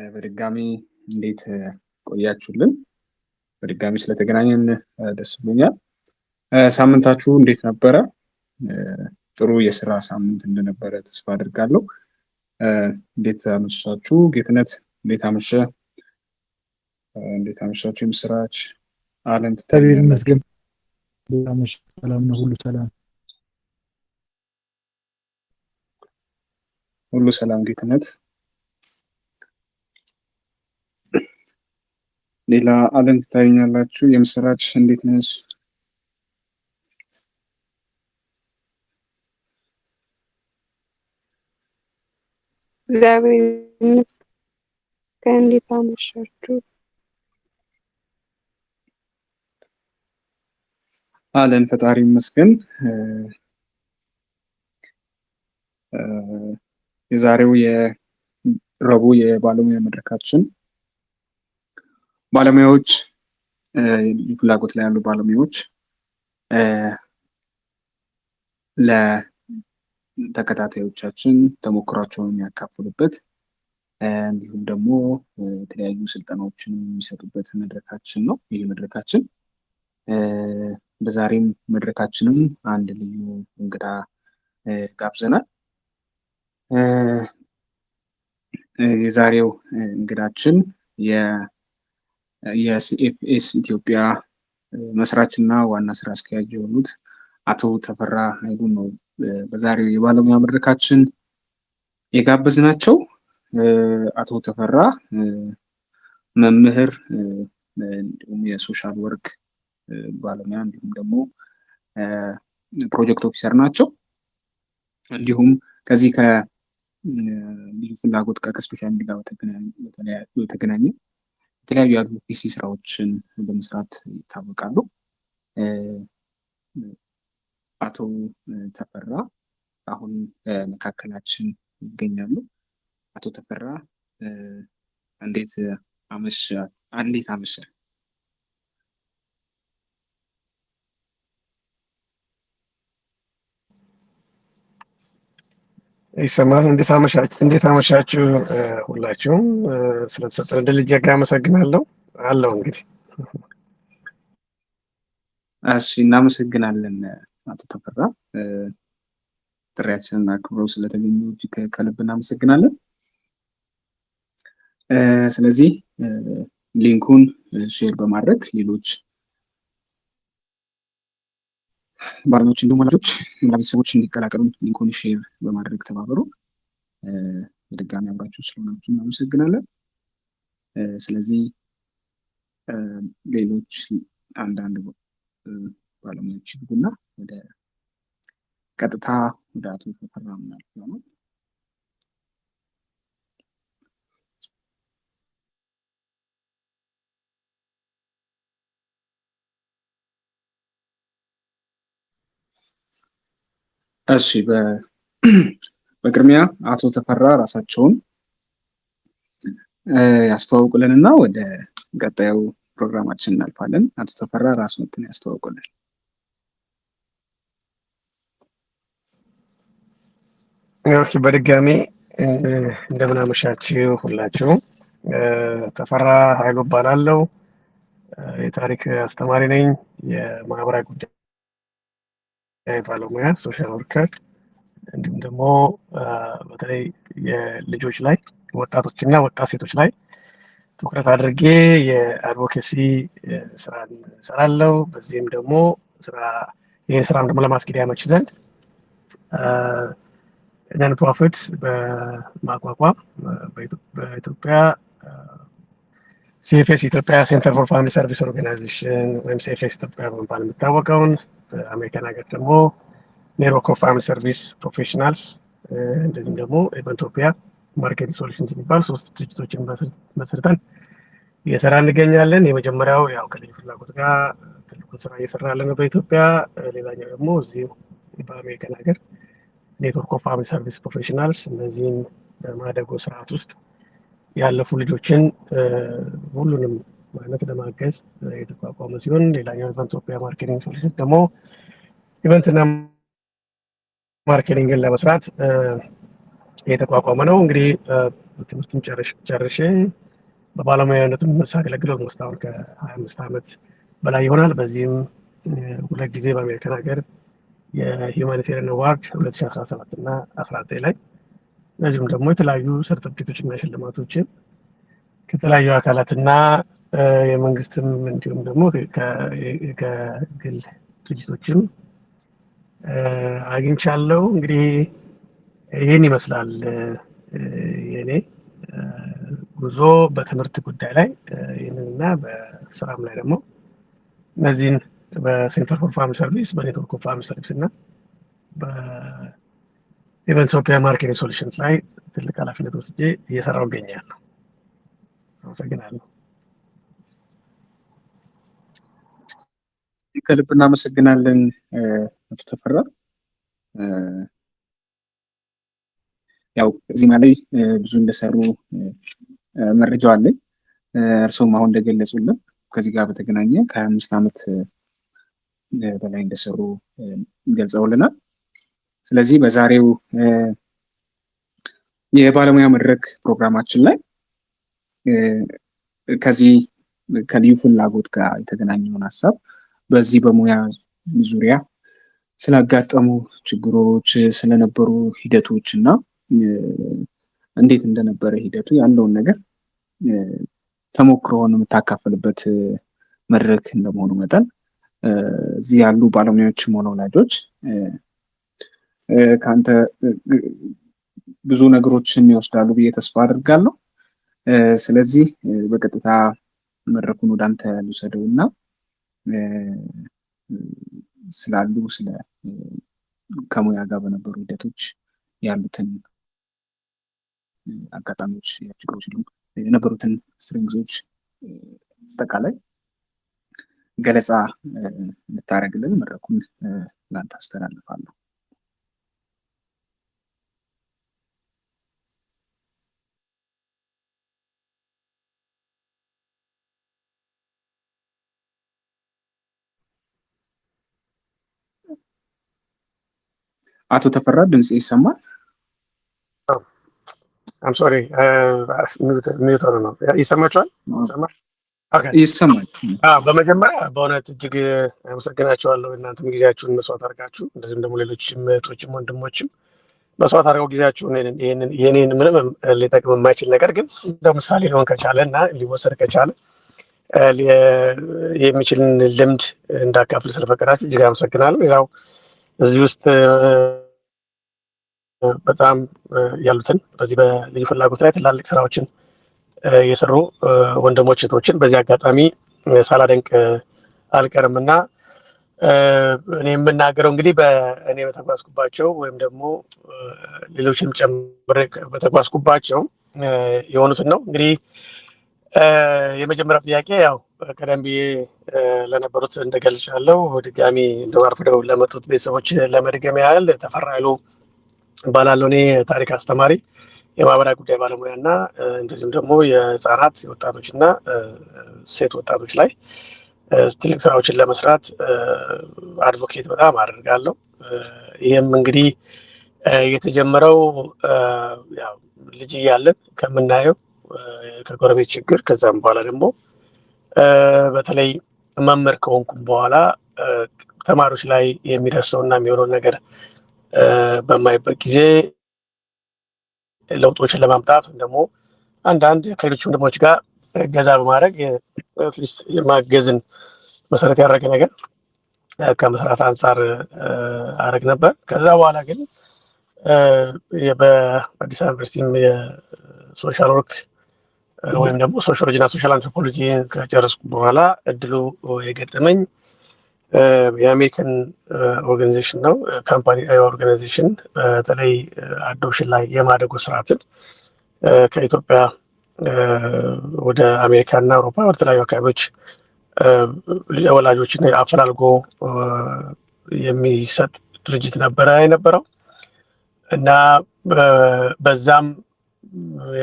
በድጋሚ እንዴት ቆያችሁልን? በድጋሚ ስለተገናኘን ደስ ብሎኛል። ሳምንታችሁ እንዴት ነበረ? ጥሩ የስራ ሳምንት እንደነበረ ተስፋ አድርጋለሁ። እንዴት አመሻችሁ? ጌትነት እንዴት አመሸ? እንዴት አመሻችሁ? የምስራች አለም ትታያላችሁ? ሰላም ነው፣ ሁሉ ሰላም ሁሉ ሰላም ጌትነት። ሌላ አለም ትታዩኛላችሁ? የምስራች እንዴት ነሽ? እግዚአብሔር ይመስገን። እንዴት አመሻችሁ? አለን ፈጣሪ ይመስገን። የዛሬው የረቡዕ የባለሙያ መድረካችን ባለሙያዎች ፍላጎት ላይ ያሉ ባለሙያዎች ለተከታታዮቻችን ተሞክሯቸውን የሚያካፍሉበት እንዲሁም ደግሞ የተለያዩ ስልጠናዎችን የሚሰጡበት መድረካችን ነው። ይህ መድረካችን በዛሬም መድረካችንም አንድ ልዩ እንግዳ ጋብዘናል። የዛሬው እንግዳችን የሲኤፍኤስ ኢትዮጵያ መስራችና ዋና ስራ አስኪያጅ የሆኑት አቶ ተፈራ ኃይሉ ነው። በዛሬው የባለሙያ መድረካችን የጋበዝናቸው አቶ ተፈራ መምህር እንዲሁም የሶሻል ወርክ ባለሙያ እንዲሁም ደግሞ ፕሮጀክት ኦፊሰር ናቸው። እንዲሁም ከዚህ ከልዩ ፍላጎት ከስፔሻሊቲ ጋር በተገናኘ የተለያዩ የአድቮኬሲ ስራዎችን በመስራት ይታወቃሉ። አቶ ተፈራ አሁን መካከላችን ይገኛሉ። አቶ ተፈራ እንዴት አመሸ? ይሰማል? እንዴት አመሻችሁ ሁላችሁም። ስለተሰጠን እድል እጅግ አመሰግናለሁ። አለው እንግዲህ እሺ፣ እናመሰግናለን አቶ ተፈራ። ጥሪያችንን አክብረው ስለተገኙ እጅግ ከልብ እናመሰግናለን። ስለዚህ ሊንኩን ሼር በማድረግ ሌሎች ባለሙያዎች እንዲሁም ወላጆች እና ቤተሰቦች እንዲቀላቀሉ ሊንኩን ሼር በማድረግ ተባበሩ። በድጋሚ አብራችሁ ስለሆናችሁ እናመሰግናለን። ስለዚህ ሌሎች አንዳንድ ባለሙያዎች ይግቡና ወደ ቀጥታ ወደ አቶ ተፈራ ምናልፍ ነው። እሺ፣ በቅድሚያ አቶ ተፈራ ራሳቸውን ያስተዋውቁልንና ወደ ቀጣዩ ፕሮግራማችን እናልፋለን። አቶ ተፈራ ራስዎትን ያስተዋውቁልን። እሺ፣ በድጋሚ እንደምን አመሻችሁ ሁላችሁም። ተፈራ ኃይሉ እባላለሁ። የታሪክ አስተማሪ ነኝ። የማህበራዊ ጉዳይ ባለሙያ ሶሻል ወርከር፣ እንዲሁም ደግሞ በተለይ የልጆች ላይ ወጣቶችና ወጣት ሴቶች ላይ ትኩረት አድርጌ የአድቮኬሲ ስራን እሰራለሁ። በዚህም ደግሞ ይህን ስራም ደግሞ ለማስኬድ ያመች ዘንድ ነን ፕሮፊት በማቋቋም በኢትዮጵያ ሲኤፍኤስ ኢትዮጵያ ሴንተር ፎር ፋሚሊ ሰርቪስ ኦርጋናይዜሽን ወይም ሲኤፍኤስ ኢትዮጵያ በመባል የሚታወቀውን በአሜሪካን ሀገር ደግሞ ኔትወርክ ኦፍ ፋሚሊ ሰርቪስ ፕሮፌሽናልስ እንደዚሁም ደግሞ ኢቨንቶፒያ ማርኬቲንግ ሶሉሽንስ የሚባሉ 3 ድርጅቶችን መስርተን እየሰራ እንገኛለን። የመጀመሪያው ያው ከልዩ ፍላጎት ጋር ትልቁን ስራ እየሰራ ያለ ነው በኢትዮጵያ። ሌላኛው ደግሞ እዚሁ በአሜሪካን ሀገር ኔትወርክ ኦፍ ፋሚሊ ሰርቪስ ፕሮፌሽናልስ እነዚህን በማደጎ ስርዓት ውስጥ ያለፉ ልጆችን ሁሉንም ማለት ለማገዝ የተቋቋመ ሲሆን፣ ሌላኛው ኢቨንቶፒያ ማርኬቲንግ ሶሉሽንስ ደግሞ ኢቨንትና ማርኬቲንግን ለመስራት የተቋቋመ ነው። እንግዲህ ትምህርቱን ጨርሼ በባለሙያነትም ሳገለግል ኦልሞስት አሁን ከ25 ዓመት በላይ ይሆናል። በዚህም 2 ጊዜ በአሜሪካን ሀገር የሂውማኒቴሪያን አዋርድ 2017 እና 19 ላይ እንደዚሁም ደግሞ የተለያዩ ሰርተፊኬቶችና ሽልማቶችን ከተለያዩ አካላትና የመንግስትም እንዲሁም ደግሞ ከግል ድርጅቶችም አግኝቻለሁ። እንግዲህ ይህን ይመስላል የኔ ጉዞ በትምህርት ጉዳይ ላይ። ይህንንና በስራም ላይ ደግሞ እነዚህን በሴንተር ፎር ፋሚሊ ሰርቪስ፣ በኔትወርክ ኦፍ ፋሚሊ ሰርቪስ እና በኢቨንትሶፒያ ማርኬቲንግ ሶሉሽንስ ላይ ትልቅ ኃላፊነት ወስጄ እየሰራሁ እገኛለሁ። አመሰግናለሁ። ከልብ እናመሰግናለን አቶ ተፈራ። ያው እዚህ ላይ ብዙ እንደሰሩ መረጃው አለኝ። እርስዎም አሁን እንደገለጹልን ከዚህ ጋር በተገናኘ ከ25 ዓመት በላይ እንደሰሩ ገልጸውልናል። ስለዚህ በዛሬው የባለሙያ መድረክ ፕሮግራማችን ላይ ከዚህ ከልዩ ፍላጎት ጋር የተገናኘውን ሀሳብ በዚህ በሙያ ዙሪያ ስላጋጠሙ ችግሮች፣ ስለነበሩ ሂደቶች እና እንዴት እንደነበረ ሂደቱ ያለውን ነገር ተሞክሮውን የምታካፍልበት መድረክ እንደመሆኑ መጠን እዚህ ያሉ ባለሙያዎችም ሆነ ወላጆች ከአንተ ብዙ ነገሮችን ይወስዳሉ ብዬ ተስፋ አድርጋለሁ። ስለዚህ በቀጥታ መድረኩን ወደ አንተ ልውሰደው እና ስላሉ ከሙያ ጋር በነበሩ ሂደቶች ያሉትን አጋጣሚዎች፣ ችግሮች፣ የነበሩትን ስትሪንግዞች አጠቃላይ ገለጻ ልታደርግልን መድረኩን ላንተ አስተላልፋለሁ። አቶ ተፈራ ድምጽ ይሰማል? አም ሶሪ ሚውት ሆኖ ነው። ይሰማችኋል? ይሰማል። በመጀመሪያ በእውነት እጅግ አመሰግናቸዋለሁ። እናንተም ጊዜያችሁን መስዋዕት አድርጋችሁ እንደዚህም ደግሞ ሌሎች እህቶችም ወንድሞችም መስዋዕት አድርገው ጊዜያችሁን የኔን ምንም ሊጠቅም የማይችል ነገር ግን እንደ ምሳሌ ሊሆን ከቻለ እና ሊወሰድ ከቻለ የሚችልን ልምድ እንዳካፍል ስለፈቀዳችሁ እጅግ አመሰግናለሁ። ሌላው እዚህ ውስጥ በጣም ያሉትን በዚህ በልዩ ፍላጎት ላይ ትላልቅ ስራዎችን የሰሩ ወንድሞች እህቶችን በዚህ አጋጣሚ ሳላደንቅ አልቀርም እና እኔ የምናገረው እንግዲህ እኔ በተጓዝኩባቸው ወይም ደግሞ ሌሎችም ጨምሬ በተጓዝኩባቸው የሆኑትን ነው። እንግዲህ የመጀመሪያው ጥያቄ ያው ቀደም ብዬ ለነበሩት እንደገልጫለሁ። ድጋሚ እንደዋርፍደው ለመጡት ቤተሰቦች ለመድገም ያህል ተፈራ ኃይሉ እባላለሁ። እኔ ታሪክ አስተማሪ፣ የማህበራዊ ጉዳይ ባለሙያ እና እንደዚሁም ደግሞ የህፃናት የወጣቶች እና ሴት ወጣቶች ላይ ትልቅ ስራዎችን ለመስራት አድቮኬት በጣም አደርጋለሁ። ይህም እንግዲህ የተጀመረው ያው ልጅ እያለን ከምናየው ከጎረቤት ችግር ከዛም በኋላ ደግሞ በተለይ መምህር ከሆንኩም በኋላ ተማሪዎች ላይ የሚደርሰውና የሚሆነውን ነገር በማይበት ጊዜ ለውጦችን ለማምጣት ወይም ደግሞ አንዳንድ ከሌሎች ወንድሞች ጋር እገዛ በማድረግ አትሊስት የማገዝን መሰረት ያደረገ ነገር ከመስራት አንጻር አደረግ ነበር። ከዛ በኋላ ግን በአዲስ አበባ ዩኒቨርሲቲም የሶሻል ወርክ ወይም ደግሞ ሶሻሎጂ እና ሶሻል አንትሮፖሎጂ ከጨረስኩ በኋላ እድሉ የገጠመኝ የአሜሪካን ኦርጋናይዜሽን ነው። ካምፓኒ ኦርጋናይዜሽን በተለይ አዶፕሽን ላይ የማደጎ ስርዓትን ከኢትዮጵያ ወደ አሜሪካ እና አውሮፓ ወደ ተለያዩ አካባቢዎች ወላጆችን አፈላልጎ የሚሰጥ ድርጅት ነበረ የነበረው እና በዛም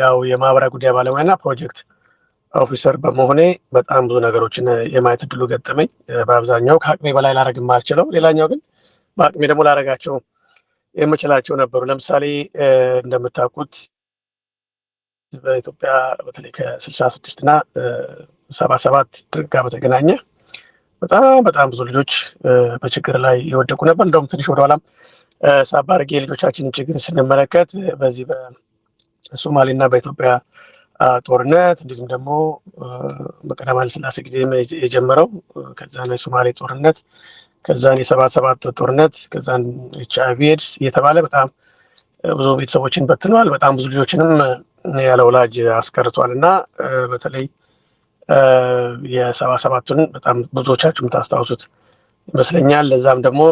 ያው የማህበራዊ ጉዳይ ባለሙያና ፕሮጀክት ኦፊሰር በመሆኔ በጣም ብዙ ነገሮችን የማየት እድሉ ገጠመኝ። በአብዛኛው ከአቅሜ በላይ ላደርግ የማልችለው፣ ሌላኛው ግን በአቅሜ ደግሞ ላደርጋቸው የምችላቸው ነበሩ። ለምሳሌ እንደምታውቁት በኢትዮጵያ በተለይ ከ66 እና 77 ድርቅ ጋር በተገናኘ በጣም ብዙ ልጆች በችግር ላይ የወደቁ ነበር። እንደውም ትንሽ ወደኋላም ሳባ አድርጌ ልጆቻችንን ችግር ስንመለከት በዚህ በሶማሌና በኢትዮጵያ ጦርነት እንዲሁም ደግሞ በቀዳማዊ ኃይለ ሥላሴ ጊዜ የጀመረው ከዛን የሶማሌ ጦርነት ከዛን የ77 ጦርነት ከዛን HIV ኤድስ እየተባለ በጣም ብዙ ቤተሰቦችን በትነዋል። በጣም ብዙ ልጆችንም ያለ ወላጅ አስቀርቷል እና በተለይ የ77ቱን በጣም ብዙዎቻችሁ የምታስታውሱት ይመስለኛል። ለዛም ደግሞ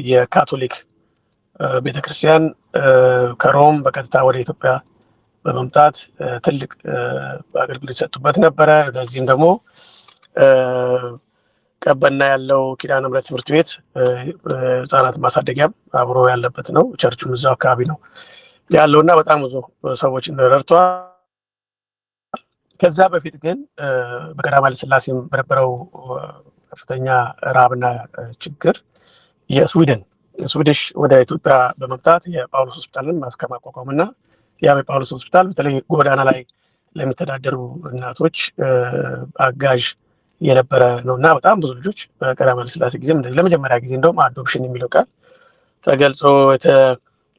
የካቶሊክ ቤተክርስቲያን ከሮም በቀጥታ ወደ ኢትዮጵያ በመምጣት ትልቅ አገልግሎት የሰጡበት ነበረ። ለዚህም ደግሞ ቀበና ያለው ኪዳነ ምሕረት ትምህርት ቤት ህጻናት ማሳደጊያም አብሮ ያለበት ነው። ቸርቹም እዛው አካባቢ ነው ያለው እና በጣም ብዙ ሰዎችን ረድቷል። ከዛ በፊት ግን በቀዳማዊ ኃይለ ሥላሴ በነበረው ከፍተኛ ረሃብና ችግር ስዊድሽ ወደ ኢትዮጵያ በመምጣት የጳውሎስ ሆስፒታልን ከማቋቋም እና ያም የጳውሎስ ሆስፒታል በተለይ ጎዳና ላይ ለሚተዳደሩ እናቶች አጋዥ የነበረ ነው እና በጣም ብዙ ልጆች በቀዳማዊ ኃይለ ሥላሴ ጊዜም ለመጀመሪያ ጊዜ እንደውም አዶፕሽን የሚለው ቃል ተገልጾ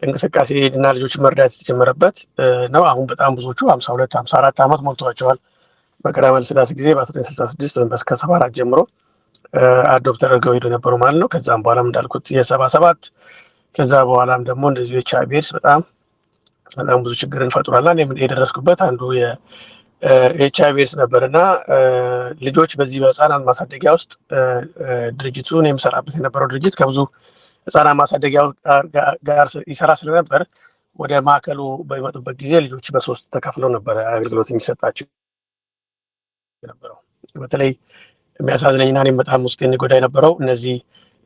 እንቅስቃሴ እና ልጆች መርዳት የተጀመረበት ነው። አሁን በጣም ብዙዎቹ 52 54 ዓመት ሞልቷቸዋል። በቀዳማዊ ኃይለ ሥላሴ ጊዜ በ1966 ወይም ከ74 ጀምሮ አዶፕት ተደርገው ሄዱ የነበሩ ማለት ነው። ከዛም በኋላም እንዳልኩት የ77 ከዛ በኋላም ደግሞ እንደዚሁ HIV ኤድስ በጣም ብዙ ችግርን ፈጥሯልና የደረስኩበት አንዱ የኤችአይቪ ኤድስ ነበር እና ልጆች በዚህ በህፃናት ማሳደጊያ ውስጥ ድርጅቱን የሚሰራበት የነበረው ድርጅት ከብዙ ህፃናት ማሳደጊያ ጋር ይሰራ ስለነበር ወደ ማዕከሉ በሚመጡበት ጊዜ ልጆች በሶስት ተከፍለው ነበር አገልግሎት የሚሰጣቸው የነበረው። በተለይ የሚያሳዝነኝና እኔም በጣም ውስጥ የሚጎዳ የነበረው እነዚህ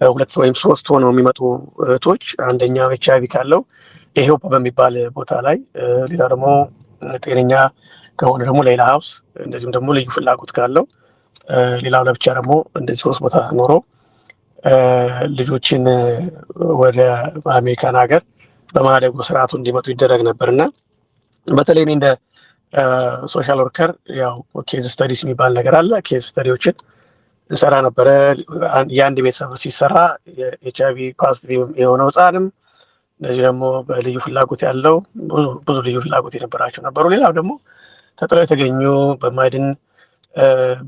2 ወይም 3 ሆነው የሚመጡ እህቶች አንደኛው ኤችአይቪ ካለው ኢሄውፓ በሚባል ቦታ ላይ፣ ሌላ ደግሞ ጤነኛ ከሆነ ደግሞ ሌላ ሀውስ፣ እንደዚሁም ደግሞ ልዩ ፍላጎት ካለው ሌላው ለብቻ ደግሞ እንደዚህ 3 ቦታ ኖሮ ልጆችን ወደ አሜሪካን ሀገር በማደጎ ስርዓቱ እንዲመጡ ይደረግ ነበርና በተለይ እኔ እንደ ሶሻል ወርከር ያው ኬዝ ስተዲስ የሚባል ነገር አለ። ኬዝ ስተዲዎችን እንሰራ ነበረ። የአንድ ቤተሰብ ሲሰራ የኤችአይቪ ፖዚቲቭ የሆነው ህፃንም እንደዚህ ደግሞ በልዩ ፍላጎት ያለው ብዙ ልዩ ፍላጎት የነበራቸው ነበሩ። ሌላው ደግሞ ተጥለው የተገኙ በማይድን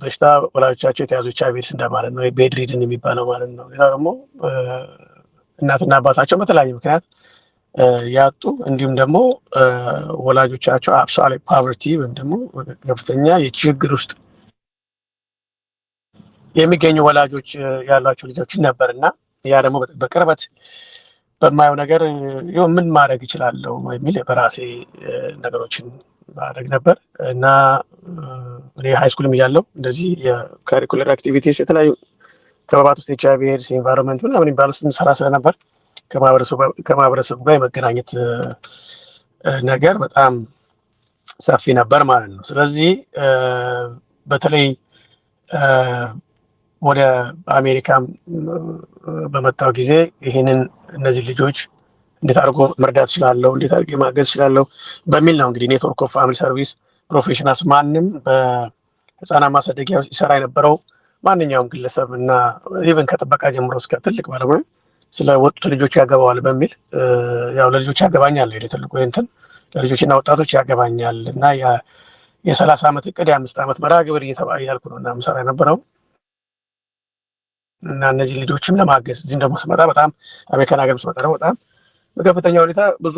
በሽታ ወላጆቻቸው የተያዙ ኤችአይቪ ኤድስ እንደማለት ነው፣ ቤድሪድን የሚባለው ማለት ነው። ሌላው ደግሞ እናትና አባታቸው በተለያየ ምክንያት ያጡ እንዲሁም ደግሞ ወላጆቻቸው አብሶሉት ፖቨርቲ ወይም ደግሞ ከፍተኛ የችግር ውስጥ የሚገኙ ወላጆች ያሏቸው ልጆችን ነበር እና ያ ደግሞ በቅርበት በማየው ነገር ምን ማድረግ ይችላለሁ የሚል በራሴ ነገሮችን ማድረግ ነበር እና እኔ ሃይስኩልም እያለሁ እንደዚህ የካሪኩለር አክቲቪቲስ የተለያዩ ክበባት ውስጥ ኤችአይቪ ኤድስ ኢንቫይሮንመንት ምናምን የሚባል ውስጥ ሰራ ስለነበር ከማህበረሰቡ ጋር የመገናኘት ነገር በጣም ሰፊ ነበር ማለት ነው። ስለዚህ በተለይ ወደ አሜሪካ በመጣው ጊዜ ይህንን እነዚህ ልጆች እንዴት አድርጎ መርዳት እችላለሁ፣ እንዴት አድርጌ ማገዝ እችላለሁ በሚል ነው እንግዲህ ኔትወርክ ኦፍ ፋሚሊ ሰርቪስ ፕሮፌሽናልስ ማንም በህፃናት ማሳደጊያ ይሰራ የነበረው ማንኛውም ግለሰብ እና ኢቨን ከጥበቃ ጀምሮ እስከ ትልቅ ባለሙያ ስለ ወጡት ልጆች ያገባዋል በሚል ያው ለልጆች ያገባኛል ነው ትልቁ እንትን ለልጆችና ወጣቶች ያገባኛል እና የ30 ዓመት እቅድ የ5 ዓመት መርሃ ግብር እያልኩ ነው እና ምሰራ የነበረው እና እነዚህ ልጆችም ለማገዝ እዚህም ደግሞ ስመጣ በጣም አሜሪካን ሀገር ስመጣ ደግሞ በጣም በከፍተኛ ሁኔታ ብዙ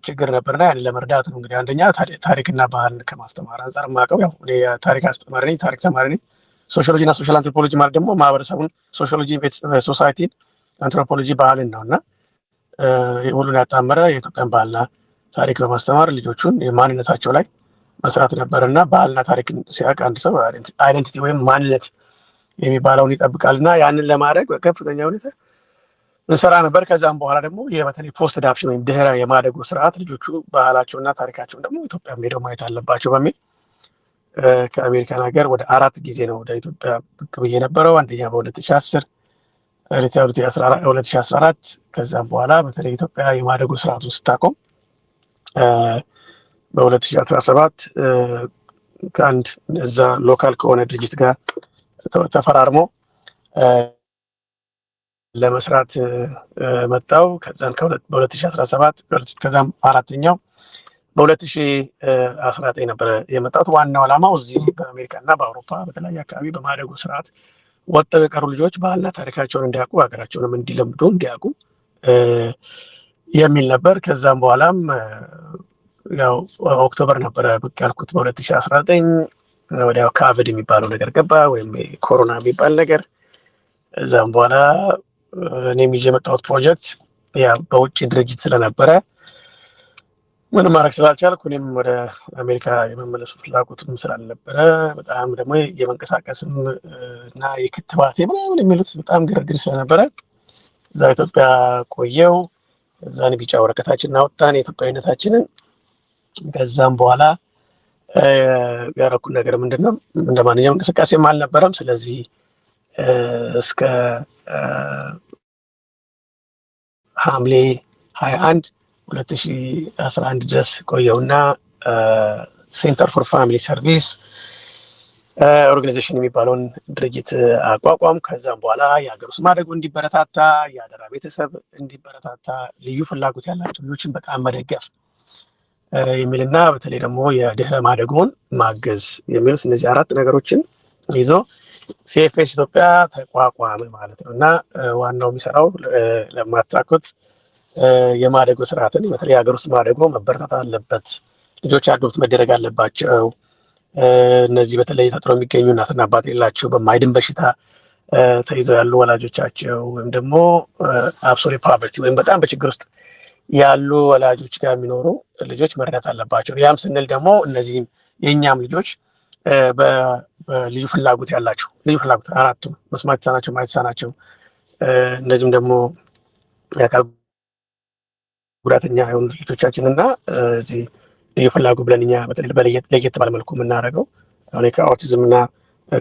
ችግር ነበርና ያን ለመርዳት ነው እንግዲህ አንደኛ ታሪክና ባህልን ከማስተማር አንጻር የማውቀው ያው እኔ ታሪክ አስተማሪ ነኝ፣ ታሪክ ተማሪ ነኝ። ሶሺዮሎጂ እና ሶሻል አንትሮፖሎጂ ማለት ደግሞ ማህበረሰቡን ሶሺዮሎጂ ሶሳይቲን አንትሮፖሎጂ ባህልን ነው እና ሁሉን ያጣመረ የኢትዮጵያን ባህልና ታሪክ በማስተማር ልጆቹን የማንነታቸው ላይ መስራት ነበር እና ባህልና ታሪክን ሲያውቅ አንድ ሰው አይደንቲቲ ወይም ማንነት የሚባለውን ይጠብቃል እና ያንን ለማድረግ በከፍተኛ ሁኔታ እንሰራ ነበር። ከዛም በኋላ ደግሞ በተለይ ፖስት አዳፕሽን ወይም ድህረ የማደጎ ስርዓት ልጆቹ ባህላቸውና ታሪካቸውን ደግሞ ኢትዮጵያ ሄደው ማየት አለባቸው በሚል ከአሜሪካን ሀገር ወደ 4 ጊዜ ነው ወደ ኢትዮጵያ ብቅ ብዬ ነበረው። አንደኛ በ2010 2014 ከዛም በኋላ በተለይ ኢትዮጵያ የማደጎ ስርዓት ውስጥ ታቆም በ2017 ከአንድ እዛ ሎካል ከሆነ ድርጅት ጋር ተፈራርሞ ለመስራት መጣው። ከዛን በ2017 ከዛም አራተኛው በ2019 ነበረ የመጣሁት። ዋናው ዓላማው እዚህ በአሜሪካና በአውሮፓ በተለያየ አካባቢ በማደጎ ስርዓት ወጥተው የቀሩ ልጆች ባህልና ታሪካቸውን እንዲያውቁ ሀገራቸውንም እንዲለምዱ እንዲያውቁ የሚል ነበር። ከዛም በኋላም ያው ኦክቶበር ነበረ ብቅ ያልኩት በ2019 ወዲያው ኮቪድ የሚባለው ነገር ገባ፣ ወይም ኮሮና የሚባል ነገር። እዛም በኋላ እኔም ይዤ የመጣሁት ፕሮጀክት ያ በውጭ ድርጅት ስለነበረ ምንም ማድረግ ስላልቻልኩ እኔም ወደ አሜሪካ የመመለሱ ፍላጎትም ስላልነበረ በጣም ደግሞ የመንቀሳቀስም እና የክትባት ምናምን የሚሉት በጣም ግርግር ስለነበረ እዛ ኢትዮጵያ ቆየው። እዛን ቢጫ ወረቀታችንን አወጣን የኢትዮጵያዊነታችንን። ከዛም በኋላ ያደረኩት ነገር ምንድነው እንደ ማንኛውም እንቅስቃሴም አልነበረም። ስለዚህ እስከ ሐምሌ 21 2011 ድረስ ቆየውና ሴንተር ፎር ፋሚሊ ሰርቪስ ኦርጋናይዜሽን የሚባለውን ድርጅት አቋቋም። ከዛም በኋላ የሀገር ውስጥ ማደጎ እንዲበረታታ፣ የአደራ ቤተሰብ እንዲበረታታ፣ ልዩ ፍላጎት ያላቸው ልጆችን በጣም መደገፍ የሚልና በተለይ ደግሞ የድህረ ማደጎን ማገዝ የሚሉት እነዚህ 4 ነገሮችን ይዞ ሲኤፍኤስ ኢትዮጵያ ተቋቋመ ማለት ነው። እና ዋናው የሚሰራው ለማታውቁት የማደጎ ስርዓትን በተለይ ሀገር ውስጥ ማደጎ መበረታታት አለበት፣ ልጆች አዶፕት መደረግ አለባቸው። እነዚህ በተለይ ተጥሎ የሚገኙ እናትና አባት የሌላቸው በማይድን በሽታ ተይዘው ያሉ ወላጆቻቸው ወይም ደግሞ አብሶሉት ፖቨርቲ ወይም በጣም በችግር ውስጥ ያሉ ወላጆች ጋር የሚኖሩ ልጆች መረዳት አለባቸው። ያም ስንል ደግሞ እነዚህም የእኛም ልጆች በልዩ ፍላጎት ያላቸው ልዩ ፍላጎት 4ቱም መስማት የተሳናቸው፣ ማየት የተሳናቸው፣ እንደዚሁም ደግሞ የአካል ጉዳተኛ የሆኑ ልጆቻችን እና እዚህ ልዩ ፍላጎት ብለን እኛ በተለይ ለየት ባለ መልኩ የምናደርገው አሁን ከአውቲዝም እና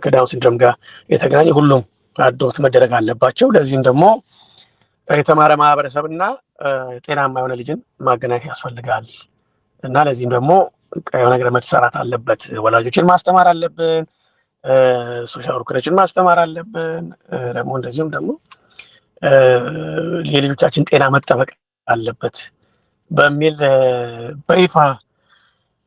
ከዳውን ሲንድሮም ጋር የተገናኘ ሁሉም አዶፕት መደረግ አለባቸው። ለዚህም ደግሞ የተማረ ማህበረሰብ እና ጤናማ የሆነ ልጅን ማገናኘት ያስፈልጋል እና ለዚህም ደግሞ የሆነ ነገር መሰራት አለበት። ወላጆችን ማስተማር አለብን፣ ሶሻል ወርከሮችን ማስተማር አለብን። ደግሞ እንደዚሁም ደግሞ የልጆቻችን ጤና መጠበቅ አለበት በሚል በይፋ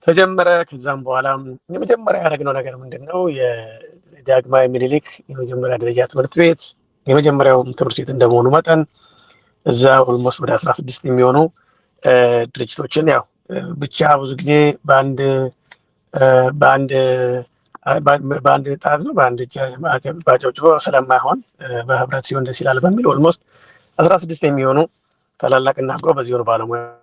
ተጀመረ። ከዛም በኋላ የመጀመሪያ ያደረግነው ነገር ምንድነው የዳግማዊ ምኒልክ የመጀመሪያ ደረጃ ትምህርት ቤት የመጀመሪያው ትምህርት ቤት እንደመሆኑ መጠን እዛ ኦልሞስት ወደ 16 የሚሆኑ ድርጅቶችን ያው ብቻ ብዙ ጊዜ በአንድ ጣት ነው በአንድ ባጨብጭቦ ስለማይሆን በህብረት ሲሆን ደስ ይላል በሚል ኦልሞስት 16 የሚሆኑ ታላላቅና ጎበዝ የሆኑ ባለሙያዎችን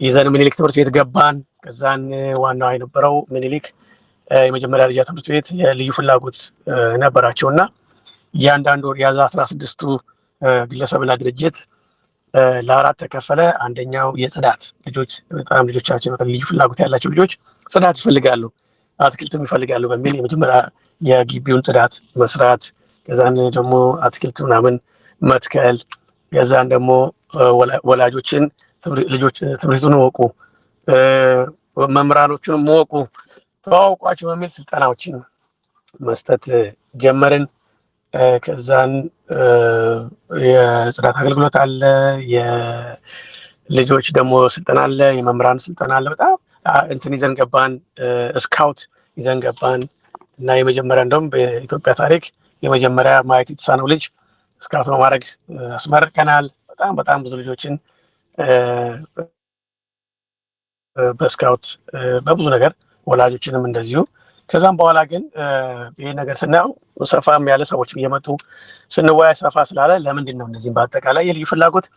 ይዘን ምኒልክ ትምህርት ቤት ገባን። ከዛን ዋናው የነበረው ምኒልክ የመጀመሪያ ደረጃ ትምህርት ቤት የልዩ ፍላጎት ነበራቸውና እያንዳንዱ የያዘ 16ቱ ግለሰብና ድርጅት ለ4 ተከፈለ። አንደኛው የጽዳት ልጆች በጣም ልጆቻችን በጣም ልዩ ፍላጎት ያላቸው ልጆች ጽዳት ይፈልጋሉ፣ አትክልትም ይፈልጋሉ በሚል የመጀመሪያ የግቢውን ጽዳት መስራት፣ ከዛን ደግሞ አትክልት ምናምን መትከል፣ ከዛን ደግሞ ወላጆችን ልጆች ትምህርቱን ወቁ፣ መምህራኖቹን ወቁ፣ ተዋውቋቸው በሚል ስልጠናዎችን መስጠት ጀመርን። ከዛን የጽዳት አገልግሎት አለ፣ የልጆች ደግሞ ስልጠና አለ፣ የመምህራን ስልጠና አለ። በጣም እንትን ይዘን ገባን፣ ስካውት ይዘን ገባን እና የመጀመሪያ እንደውም በኢትዮጵያ ታሪክ የመጀመሪያ ማየት የተሳነው ልጅ ስካውት በማድረግ አስመርቀናል። በጣም ብዙ ልጆችን በስካውት በብዙ ነገር ወላጆችንም እንደዚሁ። ከዛም በኋላ ግን ይህ ነገር ስናየው ሰፋም ያለ ሰዎች እየመጡ ስንወያይ ሰፋ ስላለ ለምንድን ነው እነዚህም በአጠቃላይ የልዩ ፍላጎት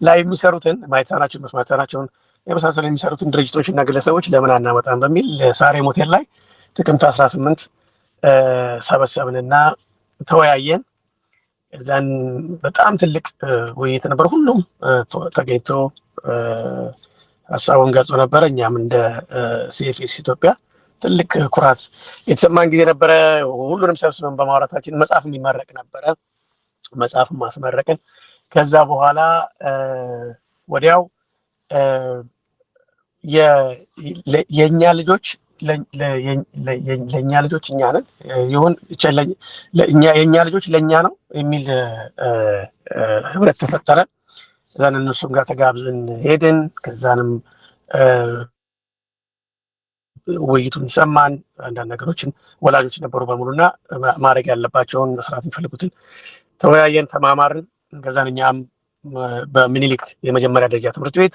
ላይ የሚሰሩትን ማየት የተሳናቸውን መስማት የተሳናቸውን የመሳሰሉ የሚሰሩትን ድርጅቶች እና ግለሰቦች ለምን አናመጣም በሚል ሳሬም ሆቴል ላይ ጥቅምት 18 ሰበሰብንና ተወያየን። እዛን በጣም ትልቅ ውይይት ነበር። ሁሉም ተገኝቶ ሀሳቡን ገልጾ ነበረ። እኛም እንደ ሲኤፍኤስ ኢትዮጵያ ትልቅ ኩራት የተሰማን ጊዜ ነበረ። ሁሉንም ሰብስበን በማውራታችን መጽሐፍ የሚመረቅ ነበረ። መጽሐፍ ማስመረቅን ከዛ በኋላ ወዲያው የኛ ልጆች ለኛ ልጆች እኛ ነን ይሁን የኛ ልጆች ለኛ ነው የሚል ህብረት ተፈጠረ። ከዛን እነሱም ጋር ተጋብዘን ሄድን። ከዛንም ውይይቱን ሰማን። አንዳንድ ነገሮችን ወላጆች ነበሩ በሙሉና ማድረግ ያለባቸውን መስራት የሚፈልጉትን ተወያየን፣ ተማማርን። ከዛን እኛም በሚኒሊክ የመጀመሪያ ደረጃ ትምህርት ቤት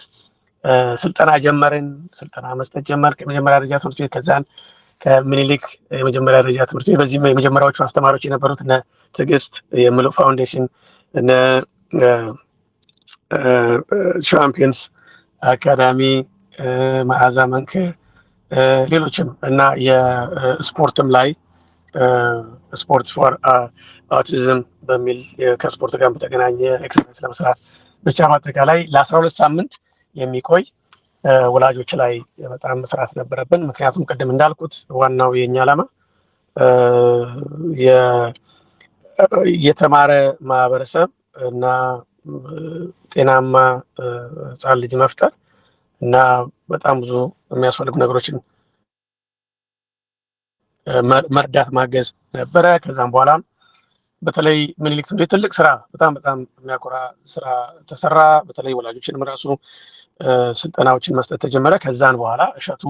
ስልጠና ጀመርን። ስልጠና መስጠት ጀመር ከመጀመሪያ ደረጃ ትምህርት ቤት። ከዛን ከሚኒሊክ የመጀመሪያ ደረጃ ትምህርት ቤት በዚህ የመጀመሪያዎቹ አስተማሪዎች የነበሩት እነ ትዕግስት የምሉእ ፋውንዴሽን፣ እነ ቻምፒየንስ አካዳሚ፣ መዓዛ መንክር፣ ሌሎችም እና የስፖርትም ላይ ስፖርት ፎር አውቲዝም በሚል ከስፖርት ጋር በተገናኘ ኤክሰርሳይዝ ለመስራት ብቻ በአጠቃላይ ለ12 ሳምንት የሚቆይ ወላጆች ላይ በጣም መስራት ነበረብን። ምክንያቱም ቅድም እንዳልኩት ዋናው የኛ ዓላማ የተማረ ማህበረሰብ እና ጤናማ ህፃን ልጅ መፍጠር እና በጣም ብዙ የሚያስፈልጉ ነገሮችን መርዳት ማገዝ ነበረ። ከዛም በኋላ በተለይ ሚኒሊክ ትምህርት ቤት ትልቅ ስራ በጣም የሚያኮራ ስራ ተሰራ። በተለይ ወላጆችንም ራሱ ስልጠናዎችን መስጠት ተጀመረ። ከዛን በኋላ እሸቱ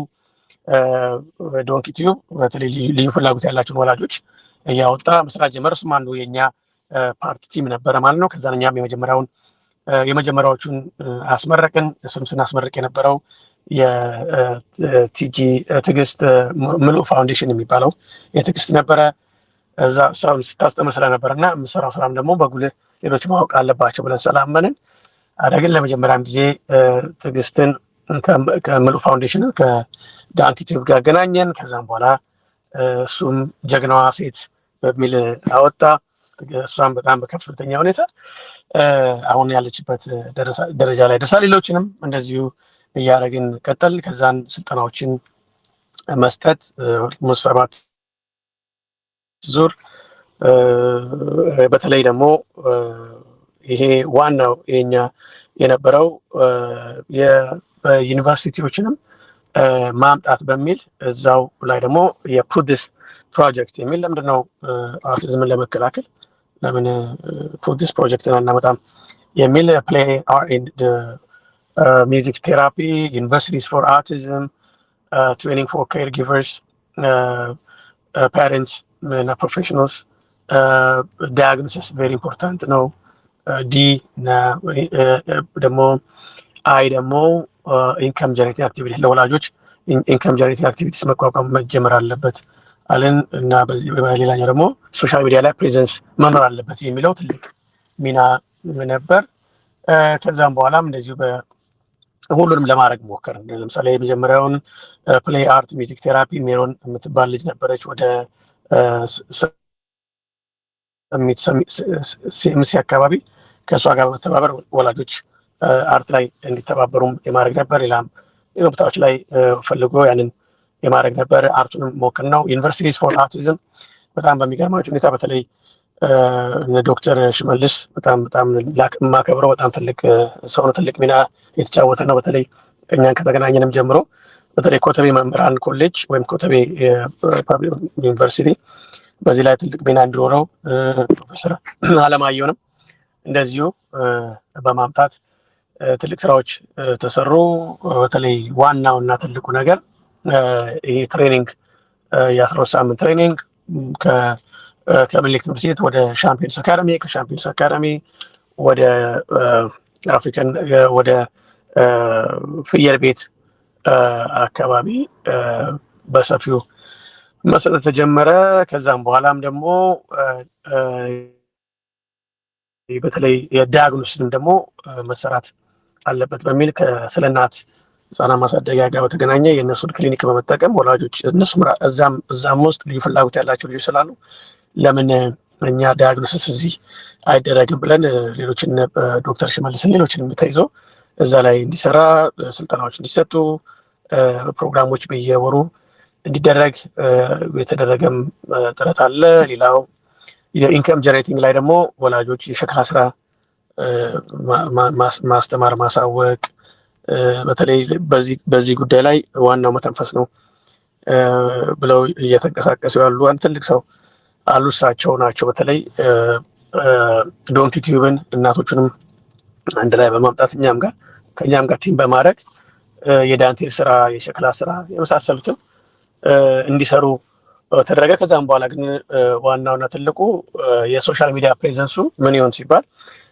ዶንኪ ቲዩብ በተለይ ልዩ ፍላጎት ያላቸውን ወላጆች እያወጣ መስራት ጀመረ። እሱም አንዱ የኛ ፓርት ቲም ነበረ ማለት ነው። ከዛን እኛም የመጀመሪያዎቹን አስመረቅን። እሱም ስናስመረቅ የነበረው የቲጂ ትዕግስት ምሉእ ፋውንዴሽን የሚባለው የትዕግስት ነበረ። እዛ እሷም ስታስጠምር ስለነበረ እና የምሰራው ስራም ደግሞ በጉልህ ሌሎች ማወቅ አለባቸው ብለን ስላመንን አደግን ለመጀመሪያም ጊዜ ትዕግስትን ከምሉእ ፋውንዴሽን ከዶንኪ ቲዩብ ጋር አገናኘን። ከዛም በኋላ እሱም ጀግናዋ ሴት በሚል አወጣ። እሷም በጣም በከፍተኛ ሁኔታ አሁን ያለችበት ደረጃ ላይ ደርሳ ሌሎችንም እንደዚሁ እያደረግን ቀጠል። ከዛን ስልጠናዎችን መስጠት 7 ዙር በተለይ ደግሞ ይሄ ዋናው የኛ የነበረው የዩኒቨርሲቲዎችንም ማምጣት በሚል እዛው ላይ ደግሞ የፑድስ ፕሮጀክት የሚል ለምንድነው አውቲዝምን ለመከላከል ለምን ፑድስ ፕሮጀክትን አናመጣም የሚል ፕሌይ ኤንድ ሚውዚክ ቴራፒ፣ ዩኒቨርሲቲስ ፎር አውቲዝም፣ ትሬኒንግ ፎር ኬር ጊቨርስ፣ ፓረንትስ እና ፕሮፌሽናልስ፣ ዳያግኖሲስ ቬሪ ኢምፖርታንት ነው። ዲ እና ደግሞ አይ ደግሞ ኢንካም ጀነሬቲንግ አክቲቪቲ ለወላጆች ኢንካም ጀነሬቲንግ አክቲቪቲስ መቋቋም መጀመር አለበት አለን እና በዚህ በሌላኛው ደግሞ ሶሻል ሚዲያ ላይ ፕሬዘንስ መኖር አለበት የሚለው ትልቅ ሚና ነበር። ከዛም በኋላም እንደዚሁ ሁሉንም ለማድረግ ሞከርን። ለምሳሌ የመጀመሪያውን ፕሌይ አርት ሚውዚክ ቴራፒ ሜሮን የምትባል ልጅ ነበረች። ወደ ሲኤምሲ አካባቢ ከእሷ ጋር በመተባበር ወላጆች አርት ላይ እንዲተባበሩም የማድረግ ነበር። ሌላም ቦታዎች ላይ ፈልጎ ያንን የማድረግ ነበር። አርቱንም ሞክር ነው። ዩኒቨርሲቲስ ፎር አውቲዝም በጣም በሚገርማቸው ሁኔታ በተለይ ዶክተር ሽመልስ በጣም የማከብረው በጣም ትልቅ ሰው ነው። ትልቅ ሚና የተጫወተ ነው። በተለይ ከእኛን ከተገናኘንም ጀምሮ በተለይ ኮተቤ መምህራን ኮሌጅ ወይም ኮተቤ ዩኒቨርሲቲ በዚህ ላይ ትልቅ ሚና እንዲኖረው ፕሮፌሰር አለማየሁንም እንደዚሁ በማምጣት ትልቅ ስራዎች ተሰሩ። በተለይ ዋናው እና ትልቁ ነገር ይሄ ትሬኒንግ የ12 ሳምንት ትሬኒንግ ከሚኒሊክ ትምህርት ቤት ወደ ሻምፒዮንስ አካዳሚ፣ ከሻምፒዮንስ አካዳሚ ወደ አፍሪካን ወደ ፍየል ቤት አካባቢ በሰፊው መሰረት ተጀመረ። ከዛም በኋላም ደግሞ በተለይ የዳያግኖሲስም ደግሞ መሰራት አለበት በሚል ስለ እናት ህጻናት ማሳደጊያ ጋር በተገናኘ የእነሱን ክሊኒክ በመጠቀም ወላጆች እነሱም እዛም ውስጥ ልዩ ፍላጎት ያላቸው ልጆች ስላሉ ለምን እኛ ዳያግኖሲስ እዚህ አይደረግም ብለን ሌሎችን ዶክተር ሽመልስን ሌሎችንም ተይዞ እዛ ላይ እንዲሰራ ስልጠናዎች እንዲሰጡ ፕሮግራሞች በየወሩ እንዲደረግ የተደረገም ጥረት አለ። ሌላው የኢንከም ጀነሬቲንግ ላይ ደግሞ ወላጆች የሸክላ ስራ ማስተማር፣ ማሳወቅ በተለይ በዚህ ጉዳይ ላይ ዋናው መተንፈስ ነው ብለው እየተንቀሳቀሱ ያሉ አንድ ትልቅ ሰው አሉ። እሳቸው ናቸው። በተለይ ዶንኪ ቲዩብን እናቶቹንም አንድ ላይ በማምጣት ከእኛም ጋር ቲም በማድረግ የዳንቴል ስራ፣ የሸክላ ስራ የመሳሰሉትን እንዲሰሩ ተደረገ። ከዛም በኋላ ግን ዋናውና ትልቁ የሶሻል ሚዲያ ፕሬዘንሱ ምን ይሆን ሲባል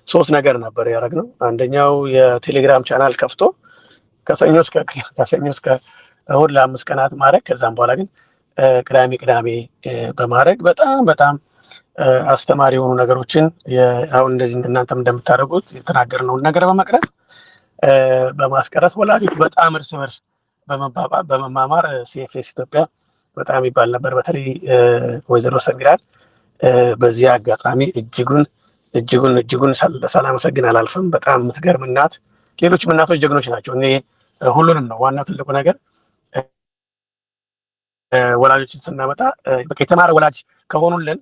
3 ነገር ነበር ያደረግነው። አንደኛው የቴሌግራም ቻናል ከፍቶ ከሰኞ እስከ እሁድ ለ5 ቀናት ማድረግ። ከዛም በኋላ ግን ቅዳሜ በማድረግ በጣም አስተማሪ የሆኑ ነገሮችን አሁን እንደዚህ እናንተም እንደምታደርጉት የተናገርነውን ነገር በመቅረጽ በማስቀረት ወላጆች በጣም እርስ በርስ በመማማር ሲኤፍኤስ ኢትዮጵያ በጣም ይባል ነበር። በተለይ ወይዘሮ ሰሚራን በዚህ አጋጣሚ እጅጉን ሳላመሰግን አላልፍም። በጣም የምትገርም እናት፣ ሌሎችም እናቶች ጀግኖች ናቸው። እኔ ሁሉንም ነው። ዋናው ትልቁ ነገር ወላጆችን ስናመጣ በቃ የተማረ ወላጅ ከሆኑልን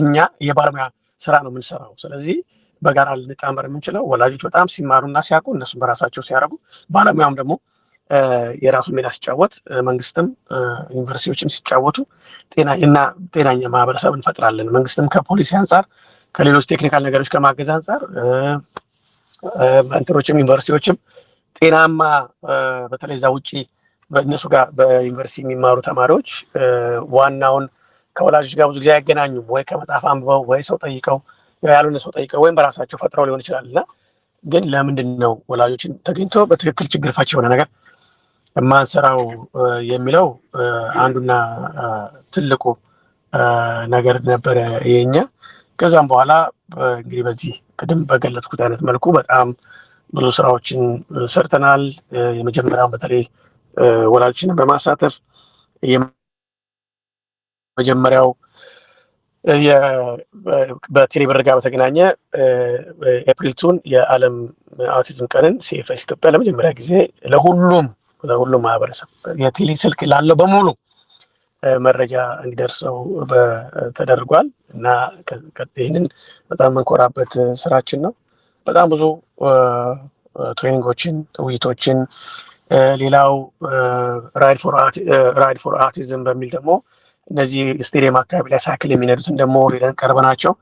እኛ የባለሙያ ስራ ነው የምንሰራው። ስለዚህ በጋራ ልንጣመር የምንችለው ወላጆች በጣም ሲማሩና ሲያውቁ፣ እነሱም በራሳቸው ሲያደርጉ፣ ባለሙያም ደግሞ የራሱን ሚና ሲጫወት፣ መንግስትም ዩኒቨርሲቲዎችም ሲጫወቱ ጤናኛ ማህበረሰብ እንፈጥራለን። መንግስትም ከፖሊሲ አንጻር ከሌሎች ቴክኒካል ነገሮች ከማገዝ አንጻር እንትኖችም ዩኒቨርሲቲዎችም ጤናማ በተለይ እዛ ውጭ በእነሱ ጋር በዩኒቨርሲቲ የሚማሩ ተማሪዎች ዋናውን ከወላጆች ጋር ብዙ ጊዜ አይገናኙም። ወይ ከመጽሐፍ አንብበው ወይ ሰው ጠይቀው ያልሆነ ሰው ጠይቀው ወይም በራሳቸው ፈጥረው ሊሆን ይችላል። እና ግን ለምንድን ነው ወላጆችን ተገኝቶ በትክክል ችግር ፈቺ የሆነ ነገር የማንሰራው የሚለው አንዱና ትልቁ ነገር ነበረ የኛ። ከዛም በኋላ እንግዲህ በዚህ ቅድም በገለጽኩት አይነት መልኩ በጣም ብዙ ስራዎችን ሰርተናል። የመጀመሪያውን በተለይ ወላጆችን በማሳተፍ የመጀመሪያው በቴሌብር ጋር በተገናኘ ኤፕሪል 2 የዓለም አውቲዝም ቀንን ሲኤፍኤስ ኢትዮጵያ ለመጀመሪያ ጊዜ ለሁሉም ማህበረሰብ የቴሌ ስልክ ላለው በሙሉ መረጃ እንዲደርሰው ተደርጓል እና ይህንን በጣም የምንኮራበት ስራችን ነው። በጣም ብዙ ትሬኒንጎችን፣ ውይይቶችን ሌላው ራይድ ፎር አውቲዝም በሚል ደግሞ እነዚህ ስቴዲየም አካባቢ ላይ ሳይክል የሚነዱትን ደግሞ ሄደን ቀርበናቸው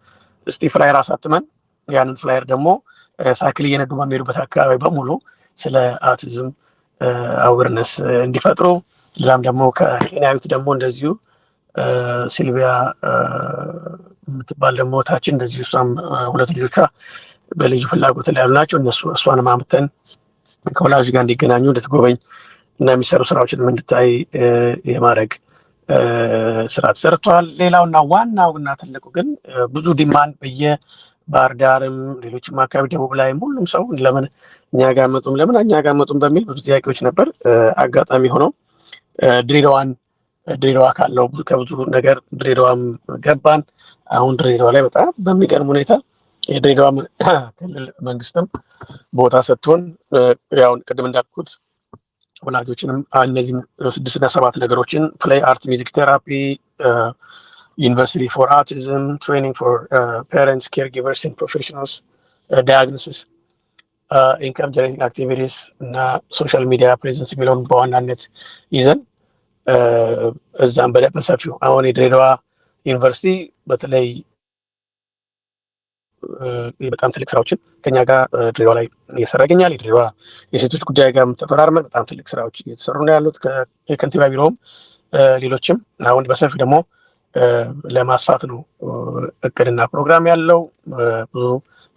እስቲ ፍላየር አሳትመን ያንን ፍላየር ደግሞ ሳይክል እየነዱ በሚሄዱበት አካባቢ በሙሉ ስለ አውቲዝም አዌርነስ እንዲፈጥሩ። ሌላም ደግሞ ከኬንያዊት ደግሞ እንደዚሁ ሲልቪያ የምትባል ደግሞ ታችን እንደዚሁ እሷም 2 ልጆቿ በልዩ ፍላጎት ላይ ያሉ ናቸው። እሷንም አምጥተን ከወላጅ ጋር እንዲገናኙ እንድትጎበኝ እና የሚሰሩ ስራዎችን እንድታይ የማድረግ ስራ ተሰርቷል። ሌላውና ዋናውና ትልቁ ግን ብዙ ዲማንድ በየባህር ዳርም ሌሎችም አካባቢ ደቡብ ላይም ሁሉም ሰው ለምን እኛ ጋር መጡም በሚል ብዙ ጥያቄዎች ነበር። አጋጣሚ ሆነው ድሬዳዋ ካለው ከብዙ ነገር ድሬዳዋም ገባን። አሁን ድሬዳዋ ላይ በጣም በሚገርም ሁኔታ የድሬዳዋ ክልል መንግስትም ቦታ ሰጥቶን ያው ቅድም እንዳልኩት ወላጆችንም እነዚህን 6 እና 7 ነገሮችን ፕሌይ አርት፣ ሚውዚክ ቴራፒ፣ ዩኒቨርሲቲ ፎር አውቲዝም፣ ትሬኒንግ ፎር ፓረንትስ ኬር ጊቨርስ ኤንድ ፕሮፌሽናልስ፣ ዳያግኖሲስ፣ ኢንካም ጀነሬቲንግ አክቲቪቲስ እና ሶሻል ሚዲያ ፕሬዘንስ የሚለውን በዋናነት ይዘን እዛም በሰፊው አሁን የድሬዳዋ ዩኒቨርሲቲ በተለይ በጣም ትልቅ ስራዎችን ከኛ ጋር ድሬዳዋ ላይ እየሰራ ይገኛል። የድሬዳዋ የሴቶች ጉዳይ ጋር ተፈራርመን በጣም ትልቅ ስራዎች እየተሰሩ ነው ያሉት ከከንቲባ ቢሮውም ሌሎችም። አሁን በሰፊው ደግሞ ለማስፋት ነው እቅድና ፕሮግራም ያለው። ብዙ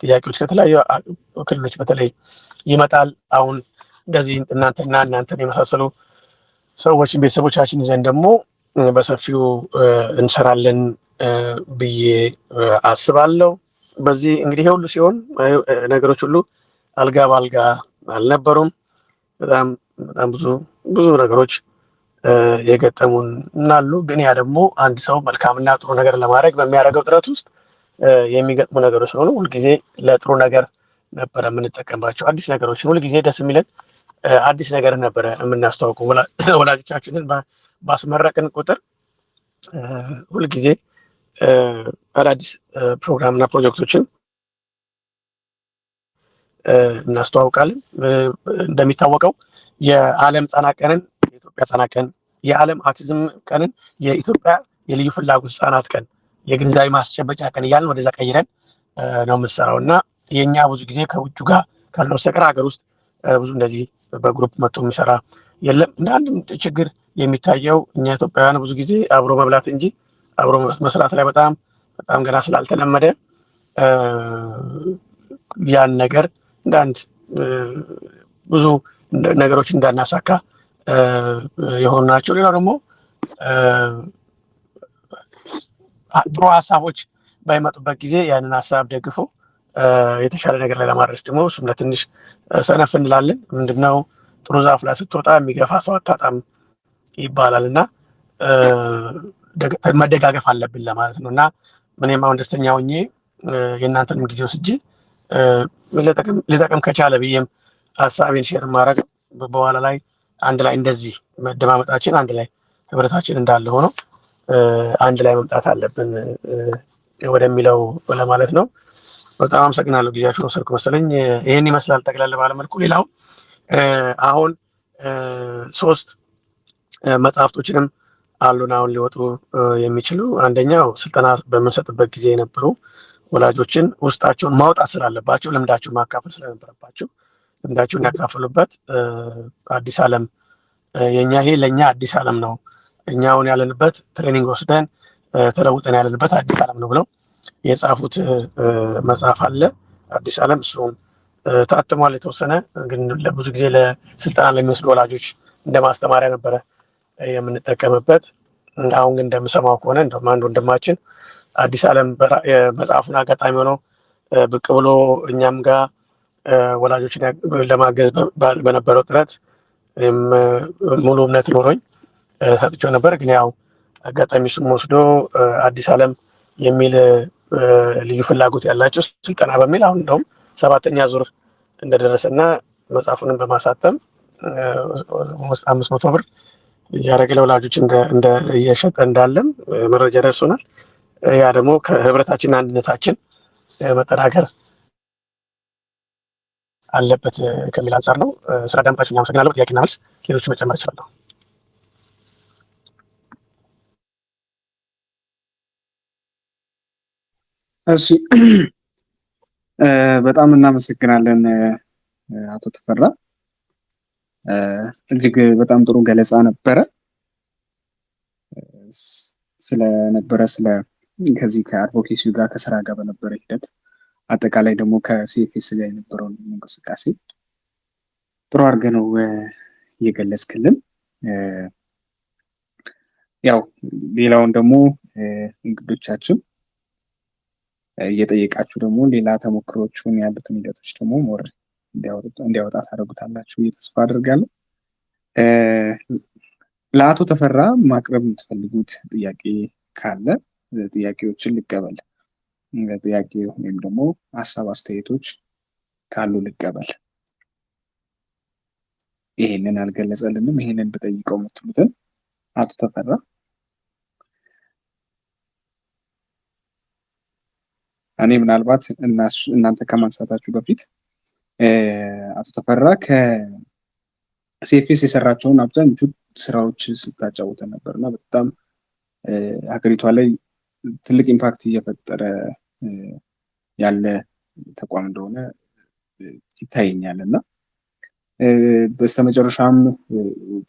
ጥያቄዎች ከተለያዩ ክልሎች በተለይ ይመጣል። አሁን እንደዚህ እናንተን የመሳሰሉ ሰዎችን ቤተሰቦቻችን ይዘን ደግሞ በሰፊው እንሰራለን ብዬ አስባለሁ። በዚህ እንግዲህ ሁሉ ሲሆን ነገሮች ሁሉ አልጋ ባልጋ አልነበሩም። በጣም ብዙ ነገሮች የገጠሙን እናሉ። ግን ያ ደግሞ አንድ ሰው መልካምና ጥሩ ነገር ለማድረግ በሚያደርገው ጥረት ውስጥ የሚገጥሙ ነገሮች ስለሆኑ ሁልጊዜ ለጥሩ ነገር ነበረ የምንጠቀምባቸው አዲስ ነገሮችን ሁልጊዜ ደስ የሚለን አዲስ ነገር ነበረ የምናስተዋውቀው። ወላጆቻችንን ባስመረቅን ቁጥር ሁልጊዜ አዳዲስ ፕሮግራምና ፕሮጀክቶችን እናስተዋውቃለን። እንደሚታወቀው የዓለም ህጻናት ቀንን የኢትዮጵያ ህጻናት ቀን፣ የዓለም አውቲዝም ቀንን የኢትዮጵያ የልዩ ፍላጎት ህጻናት ቀን፣ የግንዛቤ ማስጨበጫ ቀን እያልን ወደዛ ቀይረን ነው የምንሰራው እና የእኛ ብዙ ጊዜ ከውጭ ጋር ካልነው በስተቀር ሀገር ውስጥ ብዙ እንደዚህ በግሩፕ መጥቶ የሚሰራ የለም። እንደ አንድ ችግር የሚታየው እኛ ኢትዮጵያውያን ብዙ ጊዜ አብሮ መብላት እንጂ አብሮ መስራት ላይ በጣም ገና ስላልተለመደ ያን ነገር እንደ አንድ ብዙ ነገሮች እንዳናሳካ የሆኑ ናቸው። ሌላው ደግሞ ጥሩ ሀሳቦች ባይመጡበት ጊዜ ያንን ሀሳብ ደግፎ የተሻለ ነገር ላይ ለማድረስ ደግሞ እሱም ለትንሽ ሰነፍ እንላለን። ምንድነው ጥሩ ዛፍ ላይ ስትወጣ የሚገፋ ሰው አታጣም ይባላል እና መደጋገፍ አለብን ለማለት ነው። እና እኔም አሁን ደስተኛ ሆኜ የእናንተንም ጊዜ ወስጄ ሊጠቅም ከቻለ ብዬም ሀሳቤን ሼር ማድረግ በኋላ ላይ አንድ ላይ እንደዚህ መደማመጣችን አንድ ላይ ህብረታችን እንዳለ ሆኖ አንድ ላይ መምጣት አለብን ወደሚለው ለማለት ነው። በጣም አመሰግናለሁ። ጊዜያችሁን ወሰድኩ መሰለኝ። ይህን ይመስላል ጠቅላላ ባለመልኩ። ሌላው አሁን 3 መጽሐፍቶችንም አሉን አሁን ሊወጡ የሚችሉ። አንደኛው ስልጠና በምንሰጥበት ጊዜ የነበሩ ወላጆችን ውስጣቸውን ማውጣት ስላለባቸው ልምዳቸውን ማካፈል ስለነበረባቸው ልምዳቸውን ያካፈሉበት አዲስ ዓለም የኛ ይሄ ለእኛ አዲስ ዓለም ነው፣ እኛ አሁን ያለንበት ትሬኒንግ ወስደን ተለውጠን ያለንበት አዲስ ዓለም ነው ብለው የጻፉት መጽሐፍ አለ አዲስ ዓለም። እሱም ታትሟል። የተወሰነ ግን ለብዙ ጊዜ ለስልጠና ለሚወስዱ ወላጆች እንደ ማስተማሪያ ነበረ የምንጠቀምበት። አሁን ግን እንደምሰማው ከሆነ እንደውም አንድ ወንድማችን አዲስ ዓለም መጽሐፉን አጋጣሚ ሆነው ብቅ ብሎ እኛም ጋር ወላጆችን ለማገዝ በነበረው ጥረት እኔም ሙሉ እምነት ኖሮኝ ሰጥቼው ነበር። ግን ያው አጋጣሚ እሱም ወስዶ አዲስ ዓለም የሚል ልዩ ፍላጎት ያላቸው ስልጠና በሚል አሁን እንደውም 7ኛ ዙር እንደደረሰና መጽሐፉንም በማሳተም 500 ብር እያደረገ ለወላጆች እየሸጠ እንዳለም መረጃ ደርሶናል። ያ ደግሞ ከህብረታችንና አንድነታችን መጠናከር አለበት ከሚል አንጻር ነው። ስራ ዳምጣችሁ አመሰግናለሁ። ጥያቄና መልስ ሌሎች መጨመር እችላለሁ። እሺ፣ በጣም እናመሰግናለን አቶ ተፈራ። እጅግ በጣም ጥሩ ገለጻ ነበረ ስለነበረ ከዚህ ከአድቮኬሲው ጋር ከስራ ጋር በነበረ ሂደት አጠቃላይ ደግሞ ከሲኤፍኤስ ጋር የነበረውን እንቅስቃሴ ጥሩ አድርገህ ነው እየገለጽክልን። ያው ሌላውን ደግሞ እንግዶቻችን እየጠየቃችሁ ደግሞ ሌላ ተሞክሮችን ያሉትን ሂደቶች ደግሞ ሞር እንዲያወጣ ታደርጉታላችሁ ብዬ ተስፋ አድርጋለሁ። ለአቶ ተፈራ ማቅረብ የምትፈልጉት ጥያቄ ካለ ጥያቄዎችን ልቀበል። ጥያቄ ወይም ደግሞ ሀሳብ አስተያየቶች ካሉ ልቀበል። ይሄንን አልገለጸልንም፣ ይሄንን ብጠይቀው የምትሉትን አቶ ተፈራ እኔ ምናልባት እናንተ ከማንሳታችሁ በፊት አቶ ተፈራ ከሲኤፍኤስ የሰራቸውን አብዛኞቹ ስራዎች ስታጫውተን ነበር እና በጣም ሀገሪቷ ላይ ትልቅ ኢምፓክት እየፈጠረ ያለ ተቋም እንደሆነ ይታየኛል እና በስተመጨረሻም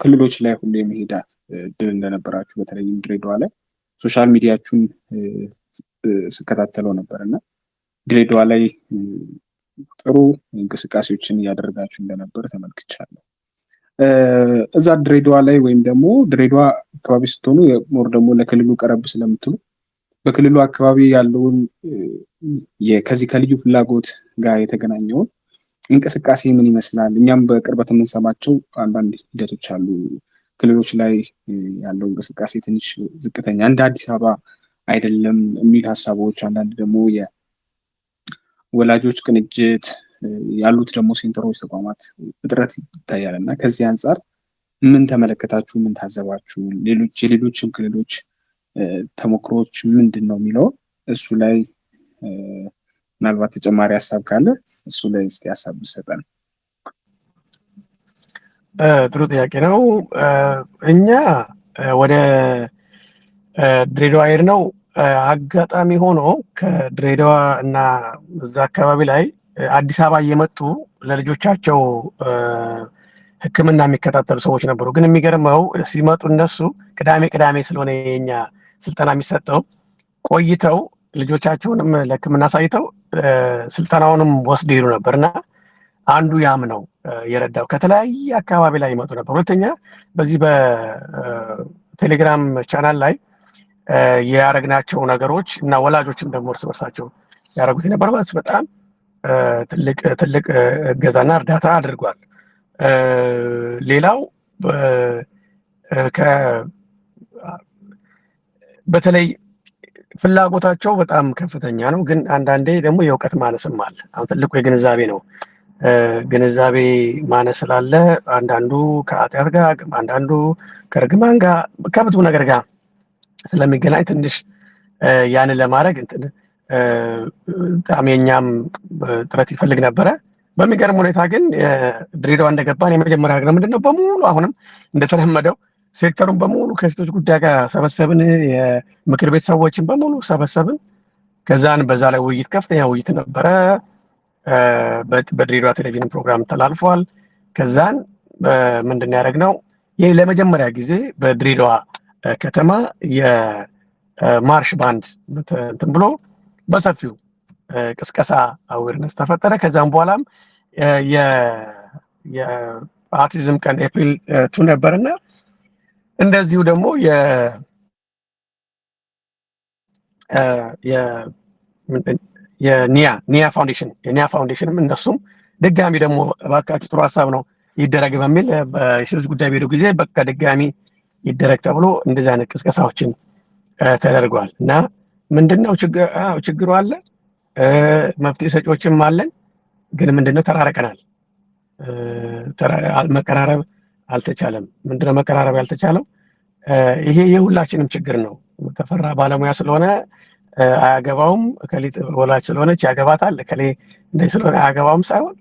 ክልሎች ላይ ሁሉ የመሄዳት እድል እንደነበራችሁ በተለይም ድሬዳዋ ላይ ሶሻል ሚዲያችሁን ስከታተለው ነበር እና ድሬዳዋ ላይ ጥሩ እንቅስቃሴዎችን እያደረጋችሁ እንደነበር ተመልክቻለሁ። እዛ ድሬዳዋ ላይ ወይም ደግሞ ድሬዳዋ አካባቢ ስትሆኑ ሞር ደግሞ ለክልሉ ቀረብ ስለምትሉ በክልሉ አካባቢ ያለውን ከዚህ ከልዩ ፍላጎት ጋር የተገናኘውን እንቅስቃሴ ምን ይመስላል? እኛም በቅርበት የምንሰማቸው አንዳንድ ሂደቶች አሉ። ክልሎች ላይ ያለው እንቅስቃሴ ትንሽ ዝቅተኛ እንደ አዲስ አበባ አይደለም የሚል ሀሳቦች፣ አንዳንድ ደግሞ የወላጆች ቅንጅት ያሉት ደግሞ ሴንተሮች፣ ተቋማት እጥረት ይታያል እና ከዚህ አንጻር ምን ተመለከታችሁ? ምን ታዘባችሁ? የሌሎችም ክልሎች ተሞክሮዎች ምንድን ነው የሚለው እሱ ላይ ምናልባት ተጨማሪ ሀሳብ ካለ እሱ ላይ እስቲ ሀሳብ ብትሰጠን። ጥሩ ጥያቄ ነው። እኛ ወደ ድሬዳዋ ሄድነው አጋጣሚ ሆኖ ከድሬዳዋ እና እዛ አካባቢ ላይ አዲስ አበባ እየመጡ ለልጆቻቸው ሕክምና የሚከታተሉ ሰዎች ነበሩ። ግን የሚገርመው ሲመጡ እነሱ ቅዳሜ ስለሆነ የኛ ስልጠና የሚሰጠው ቆይተው ልጆቻቸውንም ለሕክምና አሳይተው ስልጠናውንም ወስደው ይሉ ነበር እና አንዱ ያም ነው የረዳው። ከተለያየ አካባቢ ላይ ይመጡ ነበር። ሁለተኛ በዚህ በቴሌግራም ቻናል ላይ ያደረግናቸው ነገሮች እና ወላጆችም ደግሞ እርስ በርሳቸው ያደረጉት የነበረ በጣም ትልቅ እገዛና እርዳታ አድርጓል። ሌላው በተለይ ፍላጎታቸው በጣም ከፍተኛ ነው። ግን አንዳንዴ ደግሞ የእውቀት ማነስም አለ። አሁን ትልቁ የግንዛቤ ነው። ግንዛቤ ማነስ ስላለ አንዳንዱ ከኃጢአት ጋር፣ አንዳንዱ ከርግማን ጋር፣ ከብዙ ነገር ጋር ስለሚገናኝ ትንሽ ያንን ለማድረግ በጣም የኛም ጥረት ይፈልግ ነበረ። በሚገርም ሁኔታ ግን ድሬዳዋ እንደገባን የመጀመሪያ ነገር ምንድነው በሙሉ አሁንም እንደተለመደው ሴክተሩን በሙሉ ከሴቶች ጉዳይ ጋር ሰበሰብን። የምክር ቤት ሰዎችን በሙሉ ሰበሰብን። ከዛን በዛ ላይ ውይይት፣ ከፍተኛ ውይይት ነበረ። በድሬዳዋ ቴሌቪዥን ፕሮግራም ተላልፏል። ከዛን ምንድን ያደረግነው ይህ ለመጀመሪያ ጊዜ በድሬዳዋ ከተማ የማርሽ ባንድ እንትን ብሎ በሰፊው ቅስቀሳ አዌርነስ ተፈጠረ። ከዛም በኋላም የአውቲዝም ቀን ኤፕሪል 2 ነበርና እንደዚሁ ደግሞ የኒያ ፋውንዴሽንም እነሱም ድጋሚ ደግሞ እባካችሁ ጥሩ ሀሳብ ነው ይደረግ በሚል የሴቶች ጉዳይ በሄዱ ጊዜ በቃ ድጋሚ ይደረግ ተብሎ እንደዚህ አይነት ቅስቀሳዎችን ተደርጓል። እና ምንድነው ችግሩ አለ፣ መፍትሄ ሰጪዎችም አለን። ግን ምንድነው ተራረቀናል፣ መቀራረብ አልተቻለም። ምንድነው መቀራረብ ያልተቻለው? ይሄ የሁላችንም ችግር ነው። ተፈራ ባለሙያ ስለሆነ አያገባውም፣ እከሊት ወላጅ ስለሆነች ያገባታል፣ እከሌ እንደዚህ ስለሆነ አያገባውም ሳይሆን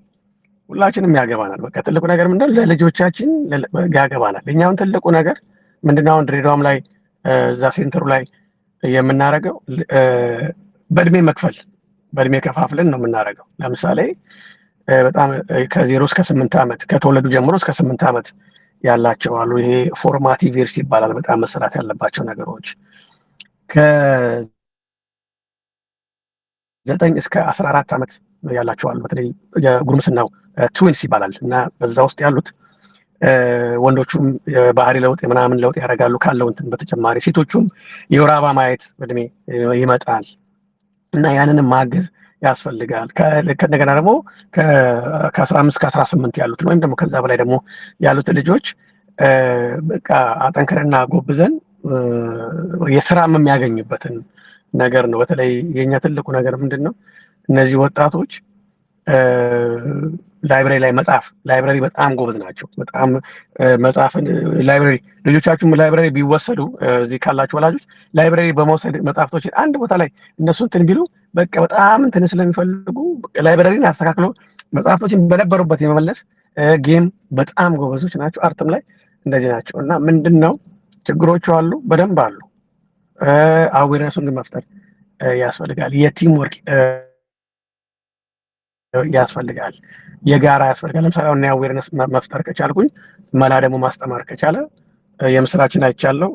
ሁላችንም ያገባናል። በቃ ትልቁ ነገር ምንድነው ለልጆቻችን ያገባናል። እኛውን ትልቁ ነገር ምንድነው አሁን ድሬዳዋም ላይ እዛ ሴንተሩ ላይ የምናደርገው በእድሜ ከፋፍለን ነው የምናደርገው። ለምሳሌ በጣም ከ0 እስከ 8 ዓመት ከተወለዱ ጀምሮ እስከ 8 ዓመት ያላቸው አሉ። ይሄ ፎርማቲቭ ይርስ ይባላል። በጣም መሰራት ያለባቸው ነገሮች ከ9 እስከ 14 ዓመት ያላቸው አሉ። በተለይ የጉርምስናው ትዊንስ ይባላል እና በዛ ውስጥ ያሉት ወንዶቹም የባህሪ ለውጥ የምናምን ለውጥ ያደርጋሉ ካለው እንትን በተጨማሪ ሴቶቹም የወር አበባ ማየት በእድሜ ይመጣል እና ያንንም ማገዝ ያስፈልጋል። ከእንደገና ደግሞ ከ15 እስከ 18 ያሉትን ወይም ደግሞ ከዛ በላይ ደግሞ ያሉትን ልጆች በቃ አጠንክረና ጎብዘን የስራም የሚያገኙበትን ነገር ነው። በተለይ የኛ ትልቁ ነገር ምንድነው እነዚህ ወጣቶች ላይብረሪ ላይ ላይብረሪ በጣም ጎበዝ ናቸው። በጣም መጽሐፍን ላይብረሪ ልጆቻችሁም ላይብረሪ ቢወሰዱ እዚህ ካላችሁ ወላጆች ላይብረሪ በመውሰድ መጽሐፍቶችን አንድ ቦታ ላይ እነሱ እንትን ቢሉ በቃ በጣም እንትን ስለሚፈልጉ ላይብረሪን አስተካክሎ መጽሐፍቶችን በነበሩበት የመመለስ ጌም በጣም ጎበዞች ናቸው። አርትም ላይ እንደዚህ ናቸው እና ምንድነው ችግሮቹ አሉ፣ በደንብ አሉ። አዌርነሱን ግን መፍጠር ያስፈልጋል። የቲም ወርክ ያስፈልጋል፣ የጋራ ያስፈልጋል። ለምሳሌ አሁን አዌርነስ መፍጠር ከቻልኩኝ መላ ደግሞ ማስተማር ከቻለ የምስራችን አይቻለው።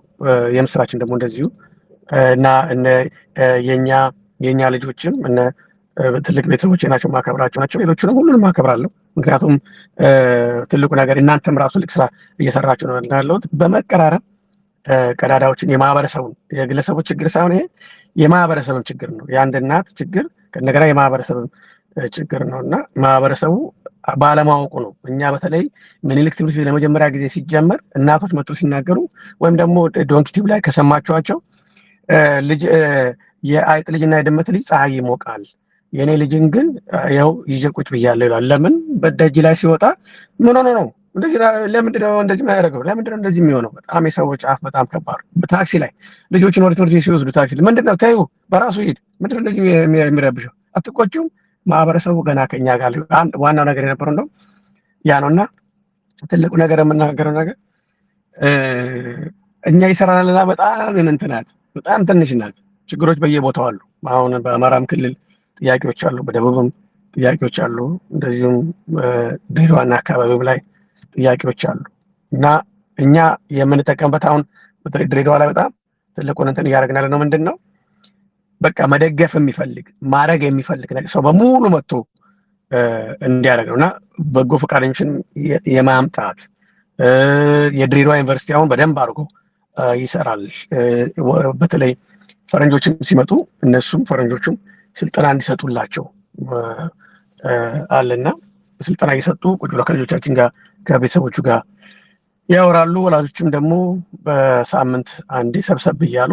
የምስራችን ደግሞ እንደዚሁ እና የኛ ልጆችም ትልቅ ቤተሰቦች ናቸው፣ ማከብራቸው ናቸው። ሌሎቹንም ሁሉንም ማከብራለሁ። ምክንያቱም ትልቁ ነገር እናንተም ራሱ ልክ ስራ እየሰራችሁ ነው ያለሁት። በመቀራረብ ቀዳዳዎችን የማህበረሰቡን የግለሰቦች ችግር ሳይሆን ይሄ የማህበረሰብም ችግር ነው። የአንድ እናት ችግር ከነገራ የማህበረሰብም ችግር ነው እና ማህበረሰቡ ባለማወቁ ነው። እኛ በተለይ ምኒልክ ትምህርት ቤት ለመጀመሪያ ጊዜ ሲጀመር እናቶች መጥቶ ሲናገሩ ወይም ደግሞ ዶንኪቲቭ ላይ ከሰማችኋቸው ልጅ የአይጥ ልጅና የድመት ልጅ ፀሐይ ይሞቃል፣ የኔ ልጅን ግን ያው ይዤ ቁጭ ብያለሁ ይላል። ለምን በደጅ ላይ ሲወጣ ምን ሆኖ ነው እንደዚህ ለምንድን ነው እንደዚህ የማያደርገው? ለምንድን ነው እንደዚህ የሚሆነው? በጣም የሰዎች አፍ በጣም ከባድ። በታክሲ ላይ ልጆችን ወደ ትምህርት ቤት ሲወስዱ ታክሲ ላይ ምንድን ነው ተይው፣ በራሱ ሂድ። ምንድን ነው እንደዚህ የሚረብሸው? አትቆጩም? ማህበረሰቡ ገና ከኛ ጋር ዋናው ነገር የነበረው እንደው ያ ነውና ትልቁ ነገር የምናገረው ነገር እኛ ይሰራናልና በጣም እንትናት በጣም ትንሽ ናት። ችግሮች በየቦታው አሉ። አሁን በአማራም ክልል ጥያቄዎች አሉ፣ በደቡብም ጥያቄዎች አሉ፣ እንደዚሁም ድሬዳዋና አካባቢው ላይ ጥያቄዎች አሉ እና እኛ የምንጠቀምበት አሁን በተለይ ድሬዳዋ ላይ በጣም ትልቁን እንትን እያደረግን ያለ ነው ምንድን ነው በቃ መደገፍ የሚፈልግ ማድረግ የሚፈልግ ነገር ሰው በሙሉ መጥቶ እንዲያደርግ ነው እና በጎ ፈቃደኞችን የማምጣት የድሬዳዋ ዩኒቨርሲቲ አሁን በደንብ አድርጎ ይሰራል። በተለይ ፈረንጆችም ሲመጡ እነሱም ፈረንጆቹም ስልጠና እንዲሰጡላቸው አለና ስልጠና እየሰጡ ቁጭ ብለው ከልጆቻችን ጋር ከቤተሰቦቹ ጋር ያወራሉ። ወላጆችም ደግሞ በሳምንት አንዴ ሰብሰብ እያሉ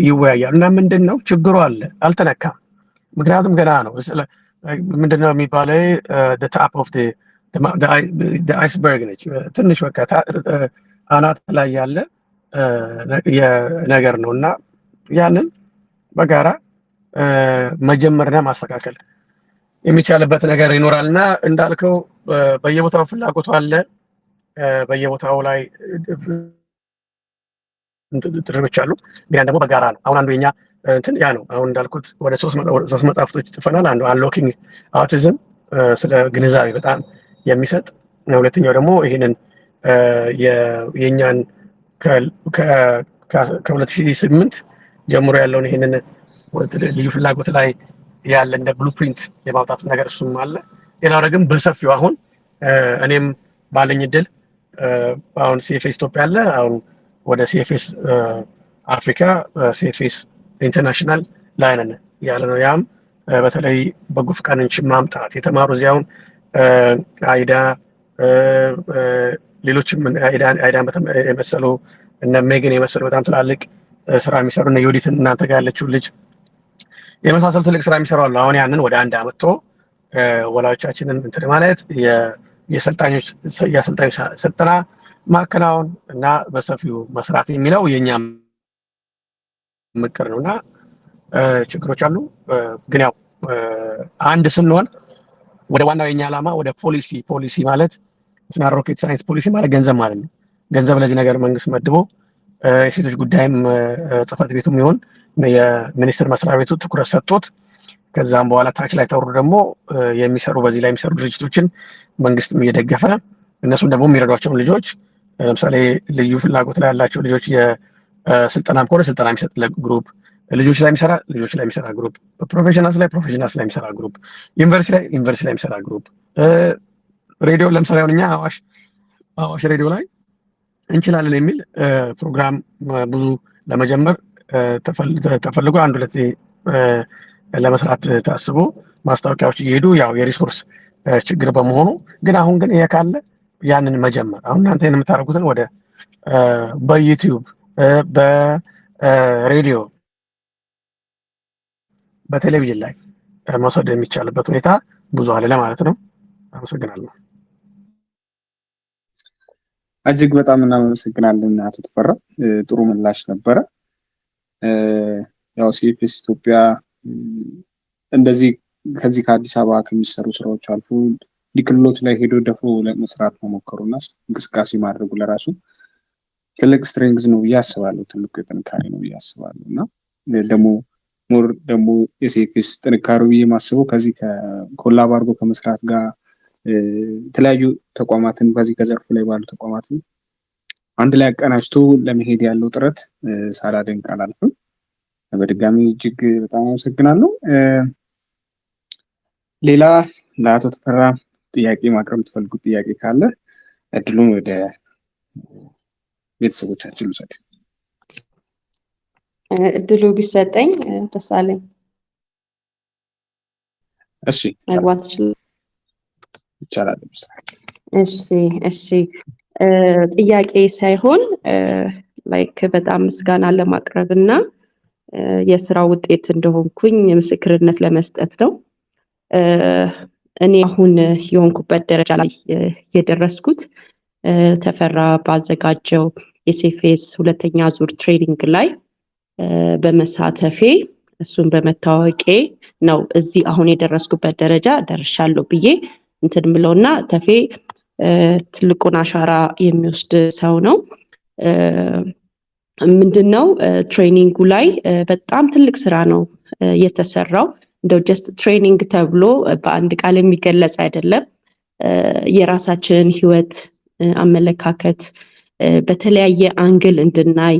ይወያያሉ እና ምንድን ነው ችግሩ አለ አልተነካም። ምክንያቱም ገና ነው። ምንድነው የሚባለው ታፕ ኦፍ አይስበርግ ነች። ትንሽ በቃ አናት ላይ ያለ ነገር ነው እና ያንን በጋራ መጀመርና ማስተካከል የሚቻልበት ነገር ይኖራል እና እንዳልከው በየቦታው ፍላጎቱ አለ። በየቦታው ላይ ትርምች አሉ። ግን ደግሞ በጋራ ነው። አሁን አንዱ የኛ እንትን ያ ነው። አሁን እንዳልኩት ወደ 3 መጽሐፍቶች ጽፈናል። አንዱ አንሎኪንግ አውቲዝም ስለ ግንዛቤ በጣም የሚሰጥ፣ ሁለተኛው ደግሞ ይህንን የኛን ከ2008 ጀምሮ ያለውን ይህንን ልዩ ፍላጎት ላይ ያለ እንደ ብሉፕሪንት የማውጣት ነገር እሱም አለ። ሌላው ደግሞ በሰፊው አሁን እኔም ባለኝ እድል አሁን ሲኤፍኤስ ኢትዮጵያ አለ። አሁን ወደ ሲኤፍኤስ አፍሪካ ሲኤፍኤስ ኢንተርናሽናል ላይ ነን ያለ ነው። ያም በተለይ በጎ ፈቃደኞችን ማምጣት የተማሩ እዚያውን አይዳ ሌሎችም አይዳን የመሰሉ እነ ሜግን የመሰሉ በጣም ትላልቅ ስራ የሚሰሩ እነ ዮዲትን እናንተ ጋር ያለችው ልጅ የመሳሰሉ ትልቅ ስራ የሚሰሩ አሉ። አሁን ያንን ወደ አንድ አመጥቶ ወላጆቻችንን እንትን ማለት የአሰልጣኞች ስልጠና ማከናወን እና በሰፊው መስራት የሚለው የኛም ምክር ነው እና ችግሮች አሉ። ግን ያው አንድ ስንሆን ወደ ዋናው የኛ ዓላማ ወደ ፖሊሲ ማለት ስና ሮኬት ሳይንስ ፖሊሲ ማለት ገንዘብ ማለት ነው። ገንዘብ ለዚህ ነገር መንግስት መድቦ የሴቶች ጉዳይም ጽህፈት ቤቱም ይሁን የሚኒስቴር መስሪያ ቤቱ ትኩረት ሰጥቶት ከዛም በኋላ ታች ላይ ተወርዶ ደግሞ የሚሰሩ በዚህ ላይ የሚሰሩ ድርጅቶችን መንግስትም እየደገፈ እነሱም ደግሞ የሚረዷቸውን ልጆች ለምሳሌ ልዩ ፍላጎት ላይ ያላቸው ልጆች የስልጠናም ከሆነ ስልጠና የሚሰጥ ግሩፕ፣ ልጆች ላይ የሚሰራ ግሩፕ፣ ፕሮፌሽናልስ ላይ የሚሰራ ግሩፕ፣ ዩኒቨርሲቲ ላይ የሚሰራ ግሩፕ፣ ሬዲዮ ለምሳሌ አሁን እኛ አዋሽ ሬዲዮ ላይ እንችላለን የሚል ፕሮግራም ብዙ ለመጀመር ተፈልጎ 1-2 ለመስራት ታስቦ ማስታወቂያዎች እየሄዱ ያው የሪሶርስ ችግር በመሆኑ ግን አሁን ግን ይሄ ካለ ያንን መጀመር አሁን እናንተ የምታደርጉትን ወደ በዩቲዩብ በሬዲዮ በቴሌቪዥን ላይ መውሰድ የሚቻልበት ሁኔታ ብዙ አለ ለማለት ነው። አመሰግናለሁ። እጅግ በጣም እናመሰግናለን አቶ ተፈራ፣ ጥሩ ምላሽ ነበረ። ያው ሲኤፍኤስ ኢትዮጵያ እንደዚህ ከዚህ ከአዲስ አበባ ከሚሰሩ ስራዎች አልፎ ክልሎች ላይ ሄዶ ደፍሮ ለመስራት መሞከሩና እንቅስቃሴ ማድረጉ ለራሱ ትልቅ ስትሬንግዝ ነው ብዬ አስባለሁ። ትልቅ ጥንካሬ ነው ብዬ አስባለሁ እና ደግሞ የሲኤፍኤስ ጥንካሬው ብዬ ማስበው ከዚህ ከኮላብ አድርጎ ከመስራት ጋር የተለያዩ ተቋማትን በዚህ ከዘርፉ ላይ ባሉ ተቋማትን አንድ ላይ አቀናጅቶ ለመሄድ ያለው ጥረት ሳላደንቅ አላልፍም። በድጋሚ እጅግ በጣም አመሰግናለሁ። ሌላ ለአቶ ተፈራ ጥያቄ ማቅረብ የምትፈልጉት ጥያቄ ካለ እድሉን ወደ ቤተሰቦቻችን ልውሰድ። እድሉ ቢሰጠኝ ተሳለኝ። እሺ መግባት ይቻላል። እሺ ጥያቄ ሳይሆን ላይክ በጣም ምስጋና ለማቅረብ እና የስራ ውጤት እንደሆንኩኝ ምስክርነት ለመስጠት ነው። እኔ አሁን የሆንኩበት ደረጃ ላይ የደረስኩት ተፈራ ባዘጋጀው የሴፌስ ሁለተኛ ዙር ትሬኒንግ ላይ በመሳተፌ እሱን በመታወቄ ነው እዚህ አሁን የደረስኩበት ደረጃ ደርሻለሁ ብዬ እንትን ምለውና ተፌ ትልቁን አሻራ የሚወስድ ሰው ነው። ምንድነው ትሬኒንጉ ላይ በጣም ትልቅ ስራ ነው የተሰራው። እንደው ጀስት ትሬኒንግ ተብሎ በአንድ ቃል የሚገለጽ አይደለም። የራሳችንን ህይወት አመለካከት በተለያየ አንግል እንድናይ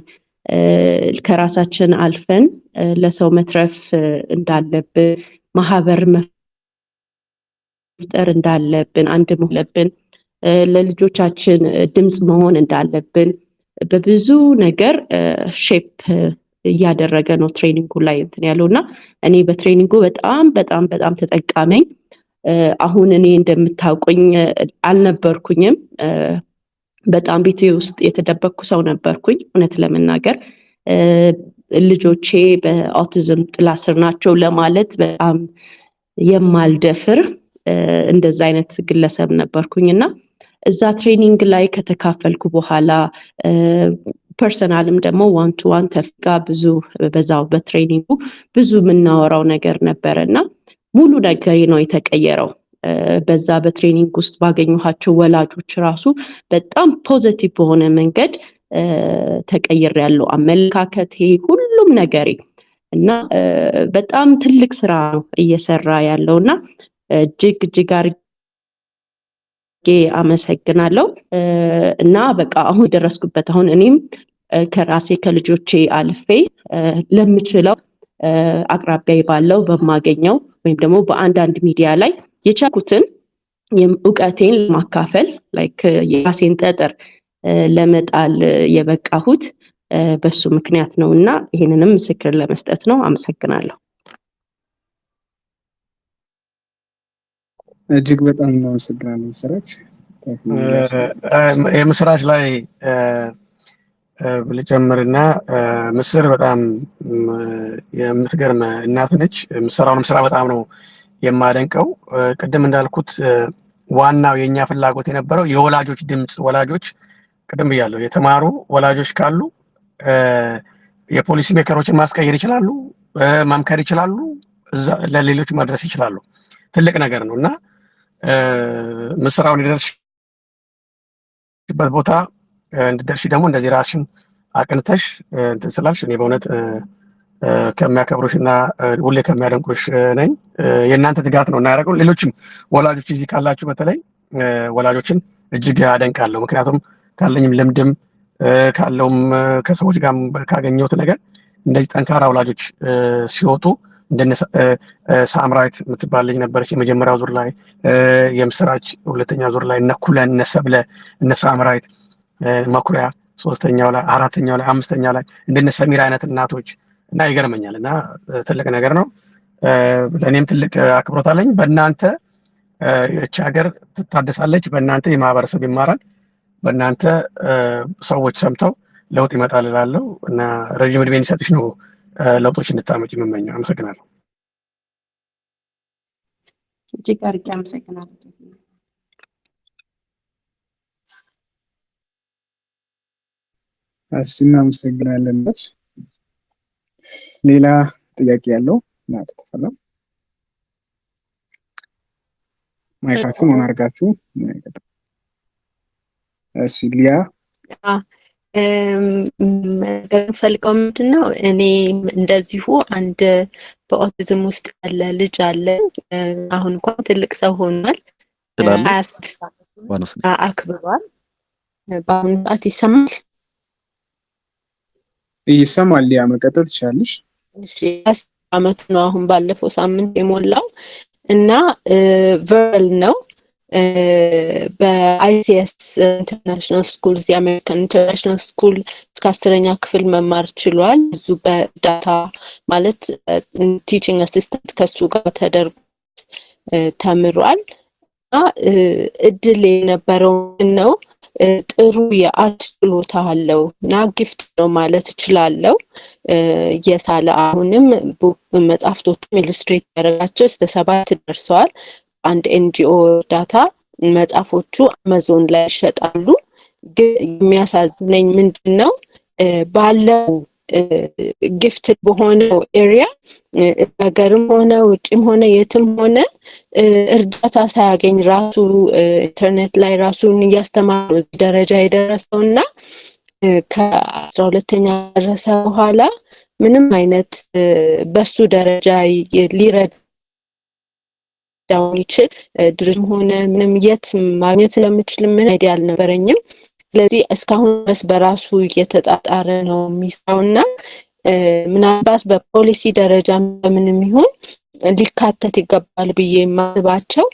ከራሳችን አልፈን ለሰው መትረፍ እንዳለብን ማህበር መፍጠር እንዳለብን አንድ መሆንብን ለልጆቻችን ድምጽ መሆን እንዳለብን በብዙ ነገር ሼፕ እያደረገ ነው ትሬኒንጉ ላይ እንትን ያለውና እኔ በትሬኒንጉ በጣም ተጠቃሚ አሁን እኔ እንደምታውቁኝ አልነበርኩኝም በጣም ቤቴ ውስጥ የተደበቅኩ ሰው ነበርኩኝ እውነት ለመናገር ልጆቼ በኦቲዝም ጥላ ስር ናቸው ለማለት በጣም የማልደፍር እንደዛ አይነት ግለሰብ ነበርኩኝና እዛ ትሬኒንግ ላይ ከተካፈልኩ በኋላ ፐርሰናልም ደግሞ ዋን ቱ ዋን ተፍጋ ብዙ በዛው በትሬኒንጉ ብዙ የምናወራው ነገር ነበርና ሙሉ ነገር ነው የተቀየረው። በዛ በትሬኒንግ ውስጥ ባገኘኋቸው ወላጆች ራሱ በጣም ፖዚቲቭ በሆነ መንገድ ተቀይሬያለሁ አመለካከቴ ሁሉም ነገሬ እና በጣም ትልቅ ስራ ነው እየሰራ ያለውና እጅግ አመሰግናለሁ እና በቃ አሁን ደረስኩበት አሁን እኔም ከራሴ ከልጆቼ አልፌ ለምችለው አቅራቢያዬ ባለው በማገኘው ወይም ደግሞ በአንዳንድ ሚዲያ ላይ የቻልኩትን እውቀቴን ለማካፈል ላይክ የራሴን ጠጠር ለመጣል የበቃሁት በሱ ምክንያት ነውና ይሄንንም ምስክር ለመስጠት ነው። አመሰግናለሁ። እጅግ በጣም አመሰግናለሁ ምስራች። የምስራች ላይ ልጨምርና ምስር በጣም የምትገርም እናት ነች። የምትሰራውንም ስራ በጣም ነው የማደንቀው። ቅድም እንዳልኩት ዋናው የኛ ፍላጎት የነበረው የወላጆች ድምጽ ወላጆች ቅድም ብያለሁ የተማሩ ወላጆች ካሉ የፖሊሲ ሜከሮችን ማስቀየር ይችላሉ፣ ማምከር ይችላሉ፣ ለሌሎች ማድረስ ይችላሉ። ትልቅ ነገር ነውና ምስራውን ይደርስበት ቦታ እንድደርሽ ደግሞ እንደዚህ ራስሽን አቅንተሽ እንትን ስላልሽ እኔ በእውነት ከሚያከብሩሽና ሁሌ ከሚያደንቁሽ ነኝ። የእናንተ ትጋት ነው እና ያደረገው ሌሎችም ወላጆች እዚህ ካላችሁ በተለይ ወላጆችን እጅግ አደንቃለሁ። ምክንያቱም ካለኝም ልምድም ካለውም ከሰዎች ጋር ካገኘሁት ነገር እንደዚህ ጠንካራ ወላጆች ሲወጡ እንደነ ሳምራይት የምትባል ልጅ ነበረች የመጀመሪያው ዙር ላይ፣ የምስራች ሁለተኛ ዙር ላይ፣ እነ ኩለን እነ ሰብለ እነ ሳምራይት መኩሪያ ሶስተኛው ላይ፣ አራተኛው ላይ፣ አምስተኛው ላይ እንደነ ሰሚራ አይነት እናቶች እና ይገርመኛል እና ትልቅ ነገር ነው። ለእኔም ትልቅ አክብሮት አለኝ። በእናንተ እቺ ሀገር ትታደሳለች፣ በእናንተ የማህበረሰብ ይማራል፣ በእናንተ ሰዎች ሰምተው ለውጥ ይመጣል እላለሁ እና ረጅም እድሜ እንዲሰጥሽ ነው ለውጦች እንድታመጪ የምመኘው። አመሰግናለሁ። እጅግ አድርጌ አመሰግናለሁ። እሺ እናመሰግናለን። ሌላ ጥያቄ ያለው እናት ተፈራ ማይካችሁን ኦን አድርጋችሁ። እሺ ሊያ ፈልቀው ምንድነው እኔ እንደዚሁ አንድ በኦቲዝም ውስጥ ያለ ልጅ አለ። አሁን እንኳን ትልቅ ሰው ሆኗል። 26 ዓመት አክብሯል። በአሁኑ ሰዓት ይሰማል? ይሰማል። ሊያ መቀጠል ትችላለሽ። እሺ 10 ዓመቱ ነው አሁን ባለፈው ሳምንት የሞላው እና ቨርል ነው በአይሲኤስ ኢንተርናሽናል ስኩል የአሜሪካን ኢንተርናሽናል ስኩል እስከ 10ኛ ክፍል መማር ችሏል። ብዙ በዳታ ማለት ቲቺንግ አሲስታንት ከሱ ጋር ተደርጎ ተምሯል እና እድል የነበረው ነው ጥሩ የአርት ችሎታ አለው እና ጊፍት ነው ማለት እችላለሁ። የሳለ አሁንም መጽሐፍቶቹም ኢሉስትሬት ያደረጋቸው እስከ 7 ደርሰዋል። አንድ ኤንጂኦ ዳታ መጽሐፎቹ አማዞን ላይ ይሸጣሉ። የሚያሳዝነኝ ምንድነው ባለው ጊፍትድ በሆነው ኤሪያ ሀገርም ሆነ ውጭም ሆነ የትም ሆነ እርዳታ ሳያገኝ ራሱ ኢንተርኔት ላይ ራሱን እያስተማረ ደረጃ የደረሰውና ከ12ኛ ደረሰ በኋላ ምንም አይነት በሱ ደረጃ ሊረዳው ይችል ድርጅም ሆነ ምንም የት ማግኘት ስለምችል ምን አይዲያ አልነበረኝም። ስለዚህ እስካሁን ድረስ በራሱ እየተጣጣረ ነው የሚሰራውና ምናልባት በፖሊሲ ደረጃ ምንም ይሁን ሊካተት ይገባል ብዬ የማስባቸው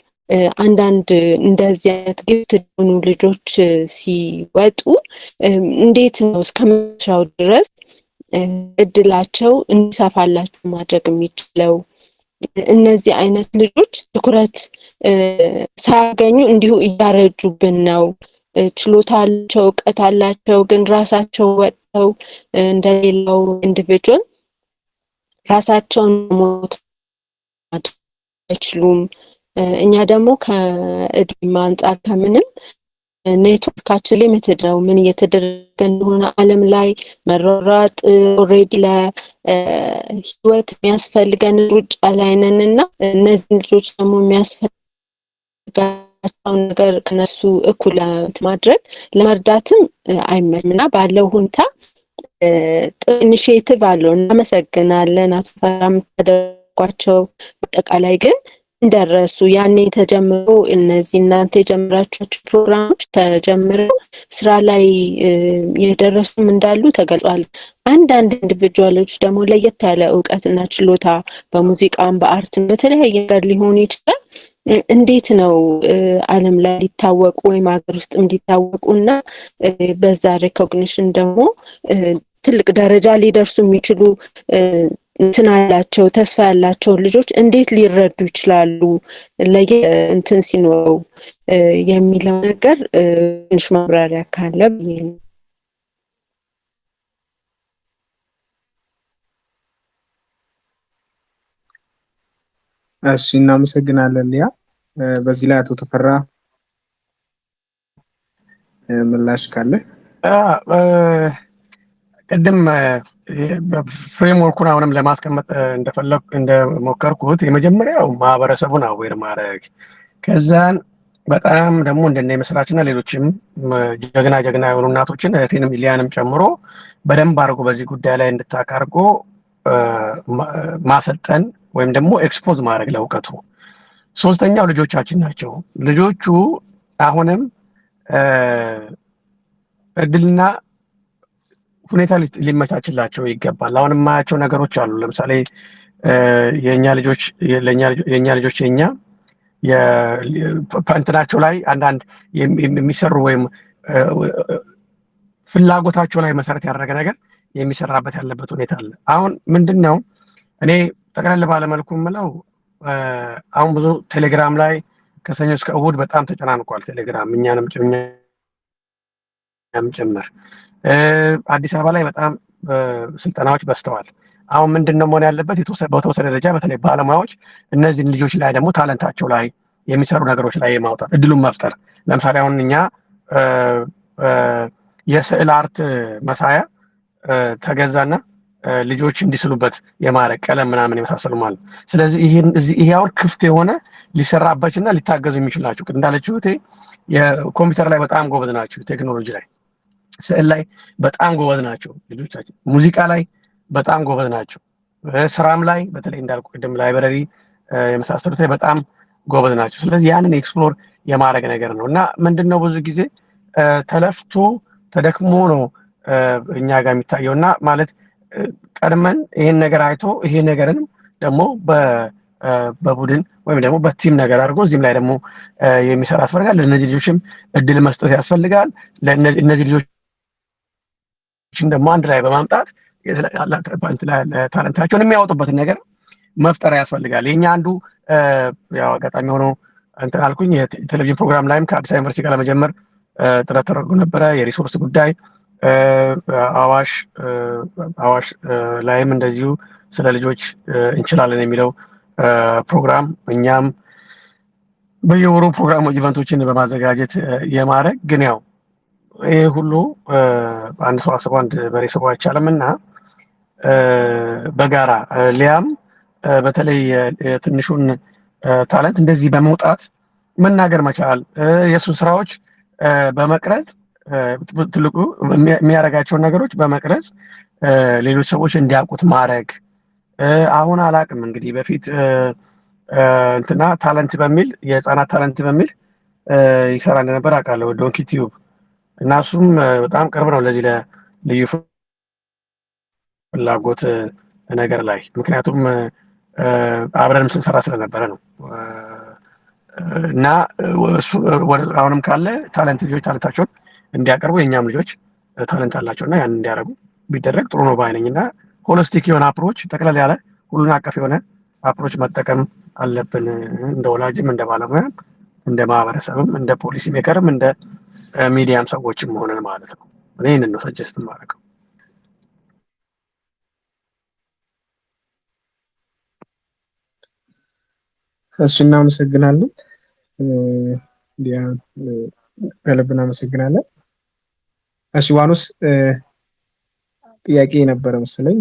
አንዳንድ እንደዚህ አይነት ግብት የሆኑ ልጆች ሲወጡ እንዴት ነው እስከመጨረሻው ድረስ እድላቸው እንዲሰፋላቸው ማድረግ የሚችለው? እነዚህ አይነት ልጆች ትኩረት ሳያገኙ እንዲሁ እያረጁብን ነው። ችሎታ አላቸው፣ እውቀት አላቸው፣ ግን ራሳቸው ወጥተው እንደሌላው ኢንዲቪጁዋል ራሳቸውን ሞት አይችሉም። እኛ ደግሞ ከእድሜ አንጻር ከምንም ኔትወርካችን ሊሚትድ ነው። ምን እየተደረገ እንደሆነ ዓለም ላይ መሯሯጥ ኦልሬዲ ለህይወት የሚያስፈልገን ሩጫ ላይ ነን እና እነዚህ ልጆች ደግሞ የሚያስፈልጋቸውን ነገር ከነሱ እኩል ማድረግ ለመርዳትም አይመችም እና ባለው ሁኔታ ኢኒሺዬቲቭ አለው። እናመሰግናለን አቶ ፈራ የምታደርጓቸው። በአጠቃላይ ግን እንደረሱ ያኔ ተጀምሮ እነዚህ እናንተ የጀመራችኋቸው ፕሮግራሞች ተጀምረው ስራ ላይ የደረሱም እንዳሉ ተገልጿል። አንዳንድ ኢንዲቪጁዋሎች ደግሞ ለየት ያለ እውቀትና ችሎታ በሙዚቃም በአርትም በተለያየ ነገር ሊሆን ይችላል። እንዴት ነው ዓለም ላይ ሊታወቁ ወይም ሀገር ውስጥም ሊታወቁና በዛ ሪኮግኒሽን ደግሞ ትልቅ ደረጃ ሊደርሱ የሚችሉ እንትን ያላቸው ተስፋ ያላቸው ልጆች እንዴት ሊረዱ ይችላሉ እንትን ሲኖረው የሚለው ነገር ትንሽ ማብራሪያ ካለ ብዬ ነው። እሺ እናመሰግናለን ሊያ። በዚህ ላይ አቶ ተፈራ ምላሽ ካለ? ቅድም ፍሬምወርኩን አሁንም ለማስቀመጥ እንደሞከርኩት የመጀመሪያው ማህበረሰቡን አዌር ማድረግ፣ ከዛን በጣም ደግሞ እንደነ መስራችና ሌሎችም ጀግና የሆኑ እናቶችን እህቴንም ሊያንም ጨምሮ በደንብ አድርጎ በዚህ ጉዳይ ላይ እንድታካርጎ ማሰልጠን ወይም ደግሞ ኤክስፖዝ ማድረግ ለእውቀቱ። ሶስተኛው ልጆቻችን ናቸው። ልጆቹ አሁንም እድልና ሁኔታ ሊመቻችላቸው ይገባል። አሁን የማያቸው ነገሮች አሉ። ለምሳሌ የኛ ልጆች የፓንትናቸው ላይ አንዳንድ የሚሰሩ ወይም ፍላጎታቸው ላይ መሰረት ያደረገ ነገር የሚሰራበት ያለበት ሁኔታ አለ። አሁን ምንድነው እኔ ጠቅለል ባለመልኩ የምለው አሁን ብዙ ቴሌግራም ላይ ከሰኞ እስከ እሁድ በጣም ተጨናንቋል ቴሌግራም፣ እኛንም ጭምር። አዲስ አበባ ላይ በጣም ስልጠናዎች በስተዋል። አሁን ምንድነው መሆን ያለበት በተወሰነ ደረጃ በተለይ ባለሙያዎች እነዚህን ልጆች ላይ ደግሞ ታለንታቸው ላይ የሚሰሩ ነገሮች ላይ የማውጣት እድሉን መፍጠር። ለምሳሌ አሁን እኛ የስዕል አርት መሳያ ተገዛና ልጆች እንዲስሉበት የማረግ ቀለም ምናምን የመሳሰሉ ማለት። ስለዚህ ይሄ አሁን ክፍት የሆነ ሊሰራባችና ሊታገዙ የሚችሉ ናቸው። እንዳለችው የኮምፒውተር ላይ በጣም ጎበዝ ናቸው፣ ቴክኖሎጂ ላይ ስዕል ላይ በጣም ጎበዝ ናቸው ልጆቻችን፣ ሙዚቃ ላይ በጣም ጎበዝ ናቸው፣ ስራም ላይ በተለይ እንዳልኩ ቅድም ላይብረሪ የመሳሰሉት ላይ በጣም ጎበዝ ናቸው። ስለዚህ ያንን ኤክስፕሎር የማድረግ ነገር ነው እና ምንድነው ብዙ ጊዜ ተለፍቶ ተደክሞ ነው እኛ ጋር የሚታየው እና ማለት ቀድመን ይሄን ነገር አይቶ ይሄ ነገርንም ደግሞ በቡድን ወይም ደግሞ በቲም ነገር አድርጎ እዚህም ላይ ደግሞ የሚሰራ ያስፈልጋል። ለእነዚህ ልጆችም እድል መስጠት ያስፈልጋል። ለእነዚህ ልጆችም ደግሞ አንድ ላይ በማምጣት ታለንታቸውን የሚያወጡበትን ነገር መፍጠር ያስፈልጋል። የኛ አንዱ ያው አጋጣሚ ሆኖ እንትን አልኩኝ የቴሌቪዥን ፕሮግራም ላይም ከአዲስ አበባ ዩኒቨርሲቲ ጋር ለመጀመር ጥረት ተደርጎ ነበረ። የሪሶርስ ጉዳይ አዋሽ ላይም እንደዚሁ ስለ ልጆች እንችላለን የሚለው ፕሮግራም እኛም በየወሩ ፕሮግራሞች ኢቨንቶችን በማዘጋጀት የማድረግ ግን ያው ይሄ ሁሉ አንድ ሰው አስቦ አንድ በሬ ስቦ አይቻልም እና በጋራ ሊያም በተለይ ትንሹን ታለንት እንደዚህ በመውጣት መናገር መቻል የእሱን ስራዎች በመቅረጽ ትልቁ የሚያደርጋቸውን ነገሮች በመቅረጽ ሌሎች ሰዎች እንዲያውቁት ማድረግ። አሁን አላቅም እንግዲህ በፊት እንትና ታለንት በሚል የህፃናት ታለንት በሚል ይሰራ እንደነበር አውቃለሁ፣ ዶንኪ ቲዩብ እና እሱም በጣም ቅርብ ነው ለዚህ ለልዩ ፍላጎት ነገር ላይ ምክንያቱም አብረንም ስንሰራ ስለነበረ ነው። እና አሁንም ካለ ታለንት ልጆች ታለንታቸውን እንዲያቀርቡ የኛም ልጆች ታለንት አላቸው እና ያን እንዲያደርጉ ቢደረግ ጥሩ ነው ባይነኝ እና ሆሊስቲክ የሆነ አፕሮች ጠቅለል ያለ ሁሉን አቀፍ የሆነ አፕሮች መጠቀም አለብን እንደ ወላጅም እንደ ባለሙያም እንደ ማህበረሰብም እንደ ፖሊሲ ሜከርም እንደ ሚዲያም ሰዎችም ሆነ ማለት ነው። እኔ ይህንን ነው ሰጀስት ማድረገው። እሺ እናመሰግናለን። ከልብ እናመሰግናለን። እሺ ዋኖስ ጥያቄ የነበረ መሰለኝ፣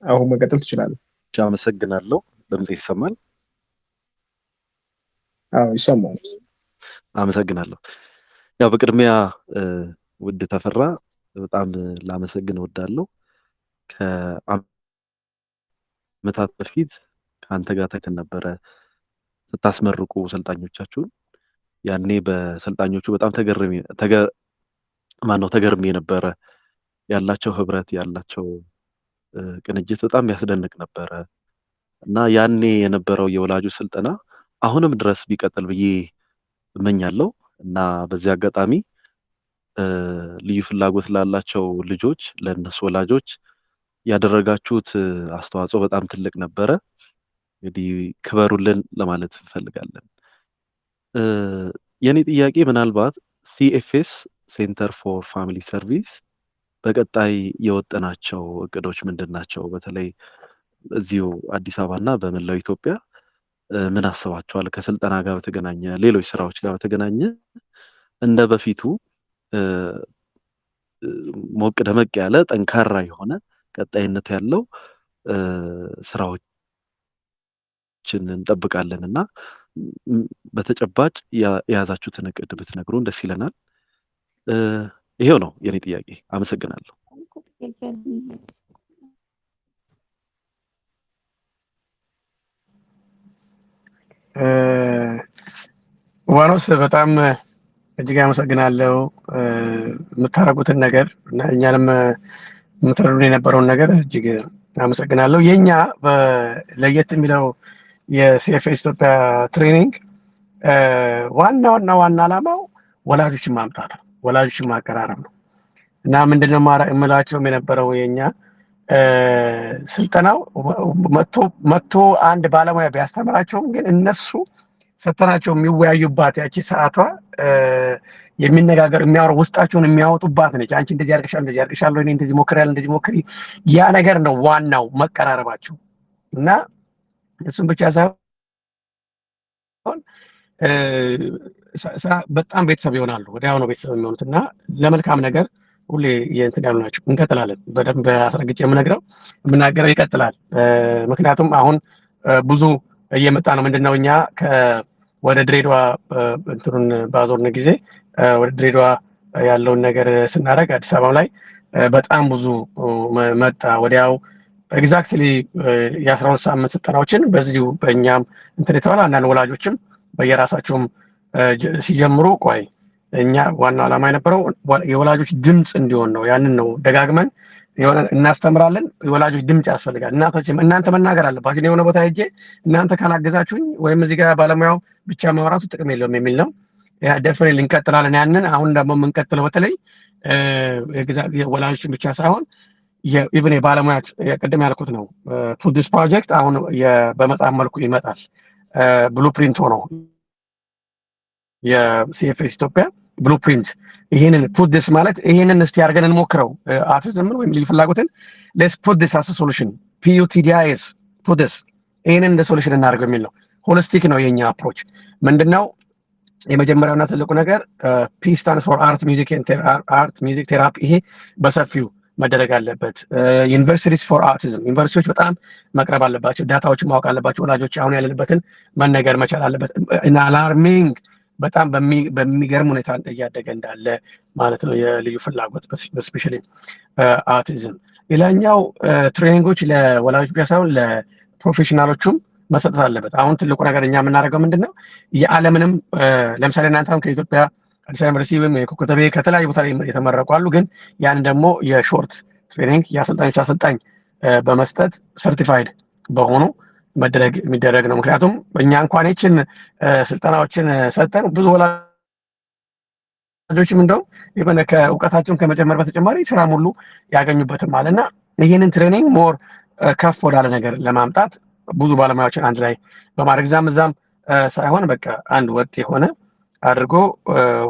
አሁን መቀጠል ትችላለህ። አመሰግናለሁ። ድምጼ ይሰማል? አዎ ይሰማል። አመሰግናለሁ። ያው በቅድሚያ ውድ ተፈራ በጣም ላመሰግን እወዳለሁ። ከአመታት በፊት ከአንተ ጋር ታይተን ነበረ ስታስመርቁ ሰልጣኞቻችሁን። ያኔ በሰልጣኞቹ በጣም ተገርሜ ነበረ። ያላቸው ህብረት ያላቸው ቅንጅት በጣም ያስደንቅ ነበረ እና ያኔ የነበረው የወላጆች ስልጠና አሁንም ድረስ ቢቀጥል ብዬ እመኛለሁ እና በዚህ አጋጣሚ ልዩ ፍላጎት ላላቸው ልጆች ለነሱ ወላጆች ያደረጋችሁት አስተዋጽኦ በጣም ትልቅ ነበረ። እንግዲህ ክበሩልን ለማለት እንፈልጋለን። የኔ ጥያቄ ምናልባት ሲኤፍኤስ ሴንተር ፎር ፋሚሊ ሰርቪስ በቀጣይ የወጠናቸው እቅዶች ምንድናቸው? በተለይ እዚሁ አዲስ አበባና በመላው ኢትዮጵያ ምን አስባችኋል? ከስልጠና ጋር በተገናኘ ሌሎች ስራዎች ጋር በተገናኘ እንደ በፊቱ ሞቅ ደመቅ ያለ ጠንካራ የሆነ ቀጣይነት ያለው ስራዎችን እንጠብቃለን እና በተጨባጭ የያዛችሁትን እቅድ ብትነግሩን ደስ ይለናል። ይሄው ነው የኔ ጥያቄ። አመሰግናለሁ። ዋኖስ በጣም እጅግ አመሰግናለሁ የምታደርጉትን ነገር እና እኛንም የምትረዱን የነበረውን ነገር እጅግ አመሰግናለሁ። የኛ ለየት የሚለው የሲኤፍኤስ ኢትዮጵያ ትሬኒንግ ዋና ዓላማው ወላጆችን ማምጣት ነው፣ ወላጆችን ማቀራረብ ነው እና ምንድነው የምላቸውም የነበረው የኛ ስልጠናው መጥቶ አንድ ባለሙያ ቢያስተምራቸውም ግን እነሱ ሰተናቸው የሚወያዩባት ያቺ ሰዓቷ የሚነጋገር የሚያወሩ ውስጣቸውን የሚያወጡባት ነች። አንቺ እንደዚህ አድርገሻል፣ እኔ እንደዚህ ሞክሬያለሁ፣ እንደዚህ ሞክሪ። ያ ነገር ነው ዋናው መቀራረባቸው እና እሱም ብቻ ሳይሆን በጣም ቤተሰብ ይሆናሉ። ወዲያው ነው ቤተሰብ የሚሆኑት እና ለመልካም ነገር ሁሌ የእንትን ያሉ ናቸው። እንቀጥላለን። በደንብ አስረግጬ የምናገረው ይቀጥላል። ምክንያቱም አሁን ብዙ እየመጣ ነው። ምንድነው እኛ ወደ ድሬዳዋ እንትኑን ባዞርን ጊዜ ወደ ድሬዳዋ ያለውን ነገር ስናደርግ አዲስ አበባ ላይ በጣም ብዙ መጣ። ወዲያው ኤግዛክትሊ የ12 ሳምንት ስልጠናዎችን በዚሁ በእኛም እንትን የተባለ አንዳንድ ወላጆችም በየራሳቸውም ሲጀምሩ ቆይ እኛ ዋናው ዓላማ የነበረው የወላጆች ድምፅ እንዲሆን ነው። ያንን ነው ደጋግመን እናስተምራለን። የወላጆች ድምፅ ያስፈልጋል። እናቶችም እናንተ መናገር አለባችሁ። የሆነ ቦታ ሄጄ እናንተ ካላገዛችሁኝ ወይም እዚህ ጋር ባለሙያው ብቻ ማውራቱ ጥቅም የለውም የሚል ነው። ደፍሬ እንቀጥላለን። ያንን አሁን ደግሞ የምንቀጥለው በተለይ ወላጆችን ብቻ ሳይሆን ኢቭን የባለሙያ ቅድም ያልኩት ነው። ፑትዲስ ፕሮጀክት አሁን በመጽሐፍ መልኩ ይመጣል። ብሉፕሪንት ሆኖ የሲኤፍኤስ ኢትዮጵያ ብሉፕሪንት ይሄንን ፑትዲስ ማለት ይሄንን እስቲ አድርገን እንሞክረው አውቲዝምን ወይም ልዩ ፍላጎትን ሌትስ ፑት ዲስ አስ ሶሉሽን ፒዩቲዲአይኤስ ፑትዲስ ይሄንን እንደ ሶሉሽን እናደርገው የሚል ነው። ሆሊስቲክ ነው የኛ አፕሮች። ምንድነው የመጀመሪያውና ትልቁ ነገር ፒ ስታንድስ ፎር አርት ሚውዚክ ቴራፒ። ይሄ በሰፊው መደረግ አለበት። ዩኒቨርሲቲስ ፎር አውቲዝም፣ ዩኒቨርሲቲዎች በጣም መቅረብ አለባቸው። ዳታዎችን ማወቅ አለባቸው። ወላጆች አሁን ያለንበትን መነገር መቻል አለበት። አላርሚንግ በጣም በሚገርም ሁኔታ እያደገ እንዳለ ማለት ነው የልዩ ፍላጎት በስፔሻሊ አውቲዝም። ሌላኛው ትሬኒንጎች ለወላጆች ብቻ ሳይሆን ለፕሮፌሽናሎቹም መሰጠት አለበት። አሁን ትልቁ ነገር እኛ የምናደርገው ምንድነው የዓለምንም ለምሳሌ እናንተ አሁን ከኢትዮጵያ አዲስ አበባ ዩኒቨርሲቲ ወይም ኮተቤ ከተለያዩ ቦታ የተመረቁ አሉ። ግን ያን ደግሞ የሾርት ትሬኒንግ የአሰልጣኞች አሰልጣኝ በመስጠት ሰርቲፋይድ በሆኑ የሚደረግ ነው። ምክንያቱም እኛ እንኳን ይችን ስልጠናዎችን ሰጠን ብዙ ወላጆችም እንደውም የሆነ ከእውቀታቸውን ከመጨመር በተጨማሪ ስራም ሁሉ ያገኙበትም አለና ይህንን ትሬኒንግ ሞር ከፍ ወዳለ ነገር ለማምጣት ብዙ ባለሙያዎችን አንድ ላይ በማድረግ እዛም ሳይሆን በቃ አንድ ወጥ የሆነ አድርጎ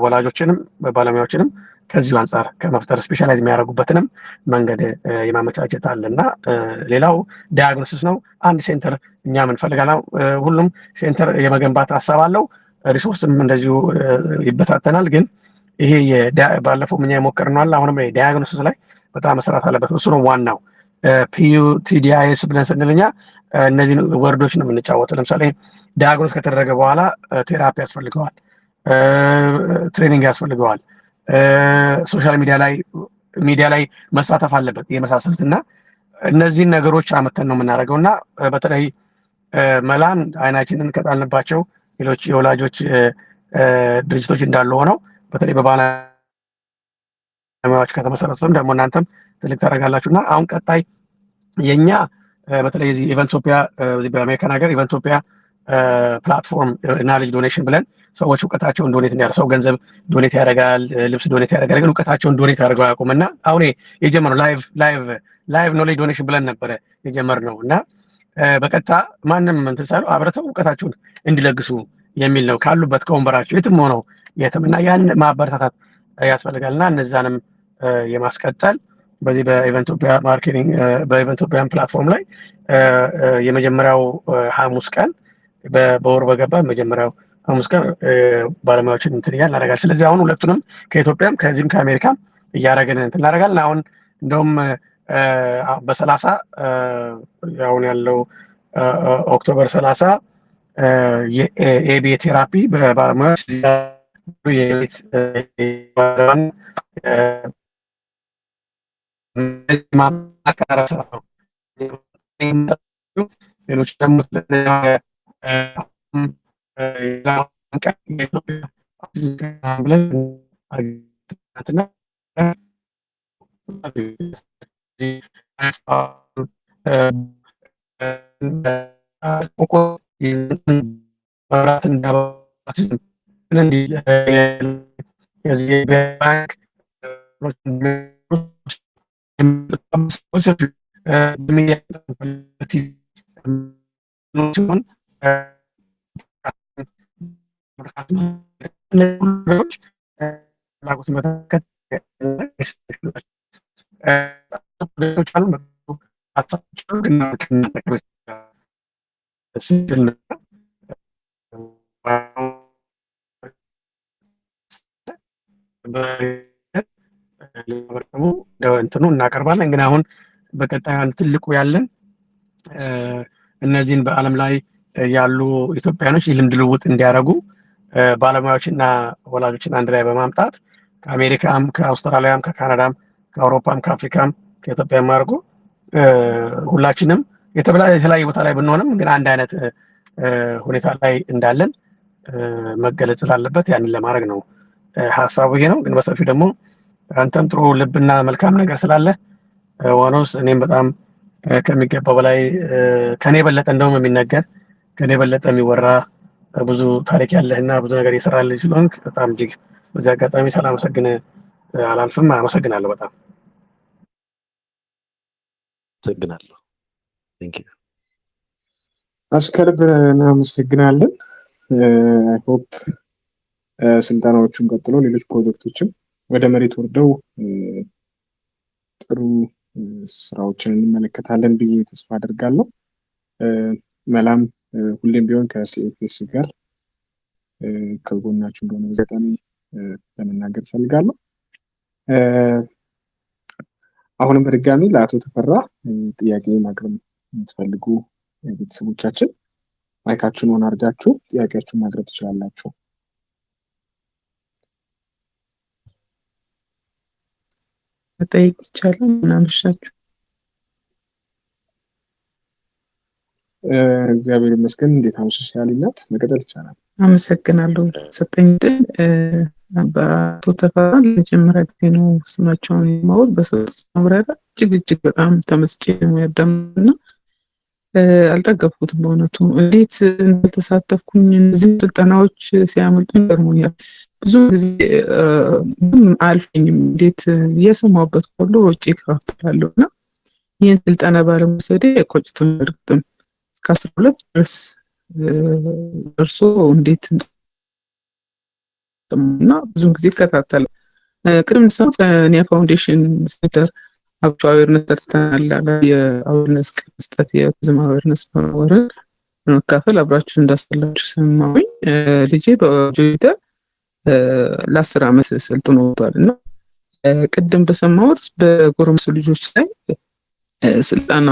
ወላጆችንም ባለሙያዎችንም ከዚሁ አንጻር ከመፍጠር ስፔሻላይዝ የሚያደርጉበትንም መንገድ የማመቻቸት አለና ሌላው ዲያግኖሲስ ነው። አንድ ሴንተር እኛ እንፈልጋለን። ሁሉም ሴንተር የመገንባት ሀሳብ አለው። ሪሶርስም እንደዚሁ ይበታተናል። ግን ይሄ ባለፈው እኛ የሞከርነው አለ። አሁንም ዲያግኖሲስ ላይ በጣም መስራት አለበት። እሱ ነው ዋናው። ፒዩቲዲአይኤስ ብለን ስንልኛ እነዚህን ወርዶች ነው የምንጫወተው። ለምሳሌ ዲያግኖስ ከተደረገ በኋላ ቴራፒ ያስፈልገዋል፣ ትሬኒንግ ያስፈልገዋል፣ ሶሻል ሚዲያ ላይ መሳተፍ አለበት የመሳሰሉት እና እነዚህን ነገሮች አመተን ነው የምናደርገው እና በተለይ መላን አይናችንን ከጣልንባቸው ሌሎች የወላጆች ድርጅቶች እንዳሉ ሆነው በተለይ በባለሙያዎች ከተመሰረቱትም ደግሞ እናንተም ትልቅ ታደርጋላችሁ እና አሁን ቀጣይ የኛ በተለይ እዚህ ኢቨንቶፒያ በአሜሪካን ሀገር ኢቨንቶፒያ ፕላትፎርም ናሌጅ ዶኔሽን ብለን ሰዎች እውቀታቸውን ዶኔት እንዲያደርጉ ሰው ገንዘብ ዶኔት ያደርጋል፣ ልብስ ዶኔት ያደርጋል። ግን እውቀታቸውን ዶኔት አድርገው አያውቁም እና አሁን የጀመርነው ላይቭ ኖሌጅ ዶኔሽን ብለን ነበረ የጀመርነው እና በቀጥታ ማንም እንትን ሳይሉ አብረተው እውቀታቸውን እንዲለግሱ የሚል ነው። ካሉበት ከወንበራቸው የትም ሆነው የትም እና ያን ማበረታታት ያስፈልጋል እና እነዛንም የማስቀጠል በዚህ በኢቨንቶፒያ ማርኬቲንግ በኢቨንቶፒያን ፕላትፎርም ላይ የመጀመሪያው ሐሙስ ቀን በወር በገባ መጀመሪያው ሐሙስ ቀን ባለሙያዎችን እንትን እያልን እናደርጋለን። ስለዚህ አሁን ሁለቱንም ከኢትዮጵያም ከዚህም ከአሜሪካም እያደረግን እንትን እናደርጋለን። አሁን እንደውም በ30 አሁን ያለው ኦክቶበር 30 የኤቢ ቴራፒ በባለሙያዎች የቤት ማቀራረብ ስራ ነው። ሌሎች ደግሞ ብለን እንትኑ እናቀርባለን። ግን አሁን በቀጣይ አንድ ትልቁ ያለን እነዚህን በዓለም ላይ ያሉ ኢትዮጵያኖች የልምድ ልውውጥ እንዲያደርጉ ባለሙያዎችና ወላጆችን አንድ ላይ በማምጣት ከአሜሪካም ከአውስትራሊያም ከካናዳም ከአውሮፓም ከአፍሪካም ከኢትዮጵያም አድርጎ ሁላችንም የተለያየ ቦታ ላይ ብንሆንም ግን አንድ አይነት ሁኔታ ላይ እንዳለን መገለጽ ስላለበት ያንን ለማድረግ ነው ሀሳቡ ይሄ ነው። ግን በሰፊው ደግሞ አንተም ጥሩ ልብና መልካም ነገር ስላለ ዋኖስ እኔም በጣም ከሚገባው በላይ ከኔ በለጠ እንደውም የሚነገር ከኔ በለጠ የሚወራ ብዙ ታሪክ ያለህና ብዙ ነገር እየሰራልኝ ስለሆንክ በጣም እጅግ በዚህ አጋጣሚ ሳላመሰግን አላልፍም። አመሰግናለሁ በጣም አመሰግናለሁ። አስከልብ እናመሰግናለን። ሆፕ ስልጠናዎቹን ቀጥሎ ሌሎች ፕሮጀክቶችም ወደ መሬት ወርደው ጥሩ ስራዎችን እንመለከታለን ብዬ ተስፋ አድርጋለሁ። መላም ሁሌም ቢሆን ከሲኤፍኤስ ጋር ከጎናችሁ እንደሆነ በዘጠኝ ለመናገር ፈልጋለሁ። አሁንም በድጋሚ ለአቶ ተፈራ ጥያቄ ማቅረብ የምትፈልጉ ቤተሰቦቻችን ማይካችሁን ኦን አድርጋችሁ ጥያቄያችሁን ማቅረብ ትችላላችሁ። መጠየቅ ይቻላል? ምናምሻችሁ? እግዚአብሔር ይመስገን። እንዴት አመሸሽ ያሊናት? መቀጠል ይቻላል። አመሰግናለሁ ለሰጠኝ ዕድል። በአቶ ተፈራ ለመጀመሪያ ጊዜ ነው ስማቸውን የማወቅ። በሰጡት ማብራሪያ እጅግ በጣም ተመስጬ ነው ያዳምጥና አልጠገብኩትም። በእውነቱ እንዴት እንዳልተሳተፍኩኝ እነዚህ ስልጠናዎች ሲያመልጡኝ ገርሞኛል። ብዙ ጊዜ አልፈኝም። እንዴት እየሰማሁበት ሁሉ ሮጬ እከታተላለሁ እና ይህን ስልጠና ባለመውሰዴ ቆጭቶኝ እርግጥም እስከ 12 ድረስ ደርሶ እንዴት እና ብዙ ጊዜ እከታተላለሁ። ቅድም ሰኔ ፋውንዴሽን ሴንተር አብቹ አዌርነስ ተርተናል። የአዌርነስ መስጠት የኦቲዝም አዌርነስ በመወረድ በመካፈል አብራችሁ እንዳስተላችሁ ሰማሁኝ። ልጄ በጆይተ ለ10 ዓመት ሰልጥኖ ወጥቷል እና ቅድም በሰማሁት በጎረምሱ ልጆች ላይ ስልጠና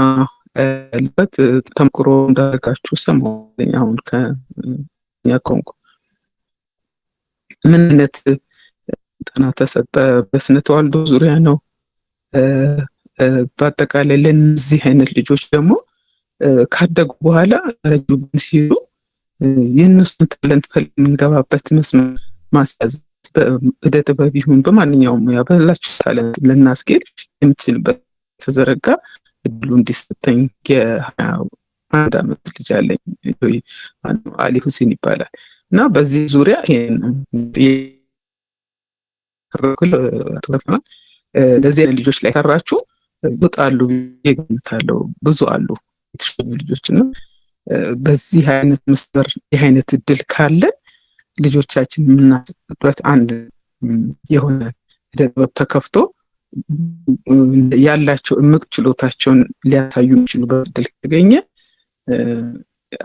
ልበት ተምክሮ እንዳደረጋችሁ ሰማሁኝ። አሁን ከኛኮንኩ ምን አይነት ስልጠና ተሰጠ? በስነ ተዋልዶ ዙሪያ ነው? በአጠቃላይ ለነዚህ አይነት ልጆች ደግሞ ካደጉ በኋላ ረጅም ሲሉ የእነሱን ታለንት ፈልገን የምንገባበት መስመር ማስያዝ በእደ ጥበብ ይሁን በማንኛውም ሙያ ባላችሁ ታለንት ልናስጌድ የምችልበት ተዘረጋ እድሉ እንዲሰጠኝ የ21 ዓመት ልጅ አለኝ። አሊ ሁሴን ይባላል እና በዚህ ዙሪያ ይሄን ለዚህ አይነት ልጆች ላይ ሰራችሁ ይወጣሉ ይገምታለሁ። ብዙ አሉ የተሸኙ ልጆች እና በዚህ አይነት መስመር ይህ አይነት እድል ካለ ልጆቻችን የምናስበት አንድ የሆነ ደበብ ተከፍቶ ያላቸው እምቅ ችሎታቸውን ሊያሳዩ የሚችሉበት እድል ከተገኘ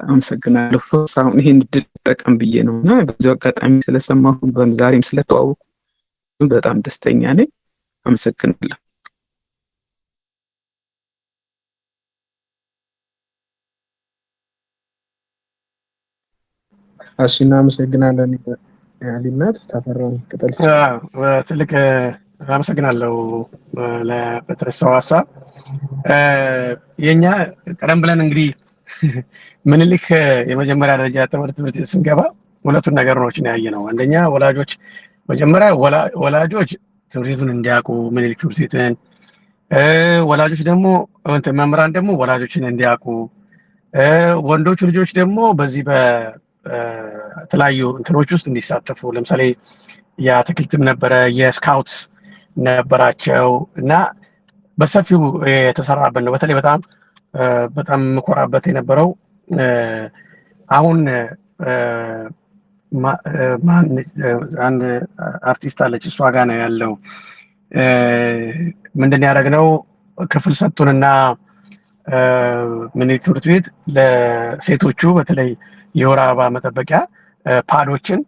አመሰግናለሁ። አሁን ይሄን እድል ተጠቀም ብዬ ነው እና በዚህ አጋጣሚ ስለሰማሁ ዛሬም ስለተዋወቁ በጣም ደስተኛ ነኝ። አመሰግናለሁ። እሺ፣ እናመሰግናለን ያሊናት። ተፈራ ቅጠል ትልቅ አመሰግናለሁ ለተነሳው ሀሳብ። የኛ ቀደም ብለን እንግዲህ ምኒልክ የመጀመሪያ ደረጃ ትምህርት ቤት ስንገባ ሁለቱን ነገሮች ነው ያየነው። አንደኛ ወላጆች መጀመሪያ ወላጆች ትምህርት ቤቱን እንዲያውቁ ምኒልክ ትምህርት ቤትን፣ ወላጆች ደግሞ መምህራን ደግሞ ወላጆችን እንዲያውቁ፣ ወንዶቹ ልጆች ደግሞ በዚህ በተለያዩ እንትኖች ውስጥ እንዲሳተፉ፣ ለምሳሌ የአትክልትም ነበረ፣ የስካውትስ ነበራቸው እና በሰፊው የተሰራበት ነው። በተለይ በጣም የምኮራበት የነበረው አሁን አንድ አርቲስት አለች፣ እሷ ጋር ነው ያለው። ምንድን ያደረግነው ክፍል ሰጡንና ምኒልክ ትምህርት ቤት ለሴቶቹ በተለይ የወር አበባ መጠበቂያ ፓዶችን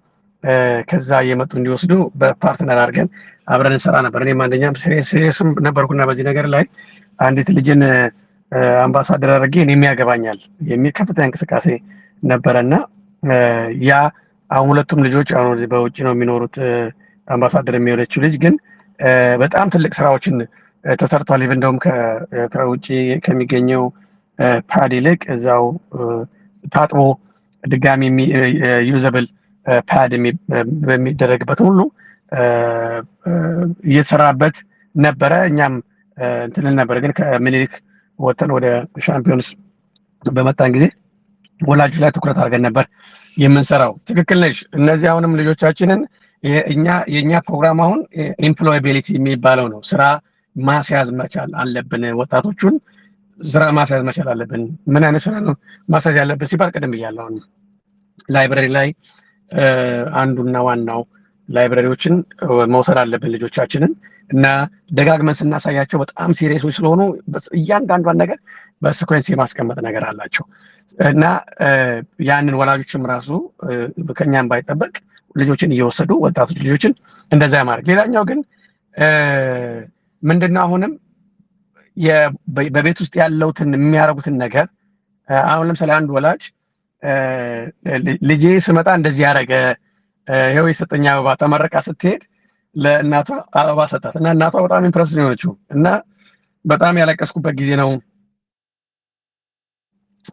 ከዛ እየመጡ እንዲወስዱ በፓርትነር አድርገን አብረን እንሰራ ነበር። እኔም አንደኛም ሴሪየስም ነበርኩና በዚህ ነገር ላይ አንዲት ልጅን አምባሳደር አድርጌ እኔም ያገባኛል የሚል ከፍተኛ እንቅስቃሴ ነበረና ያ አሁን ሁለቱም ልጆች አሁን በውጭ ነው የሚኖሩት። አምባሳደር የሚሆነችው ልጅ ግን በጣም ትልቅ ስራዎችን ተሰርቷል። እንደውም ከውጭ ከሚገኘው ፓድ ይልቅ እዛው ታጥቦ ድጋሚ ዩዘብል ፓድ በሚደረግበት ሁሉ እየተሰራበት ነበረ። እኛም እንትንል ነበረ። ግን ከምኒልክ ወጥተን ወደ ሻምፒዮንስ በመጣን ጊዜ ወላጆች ላይ ትኩረት አድርገን ነበር የምንሰራው። ትክክል ነሽ። እነዚህ አሁንም ልጆቻችንን የእኛ ፕሮግራም አሁን ኤምፕሎያቢሊቲ የሚባለው ነው። ስራ ማስያዝ መቻል አለብን። ወጣቶቹን ስራ ማስያዝ መቻል አለብን። ምን አይነት ስራ ነው ማስያዝ ያለብን ሲባል ቅድም ብያለሁ። ላይብረሪ ላይ አንዱና ዋናው ላይብረሪዎችን መውሰድ አለብን ልጆቻችንን። እና ደጋግመን ስናሳያቸው በጣም ሲሪየሶች ስለሆኑ እያንዳንዷን ነገር በሲኮንስ የማስቀመጥ ነገር አላቸው እና ያንን ወላጆችም ራሱ ከኛም ባይጠበቅ ልጆችን እየወሰዱ ወጣቶች ልጆችን እንደዛ ማድረግ። ሌላኛው ግን ምንድነው አሁንም በቤት ውስጥ ያለውትን የሚያረጉትን ነገር አሁን ለምሳሌ አንድ ወላጅ ልጄ ስመጣ እንደዚህ ያደረገ ይኸው የሰጠኝ አበባ ተመረቃ ስትሄድ ለእናቷ አበባ ሰጣት እና እናቷ በጣም ኢምፕረስ ነው የሆነችው እና በጣም ያለቀስኩበት ጊዜ ነው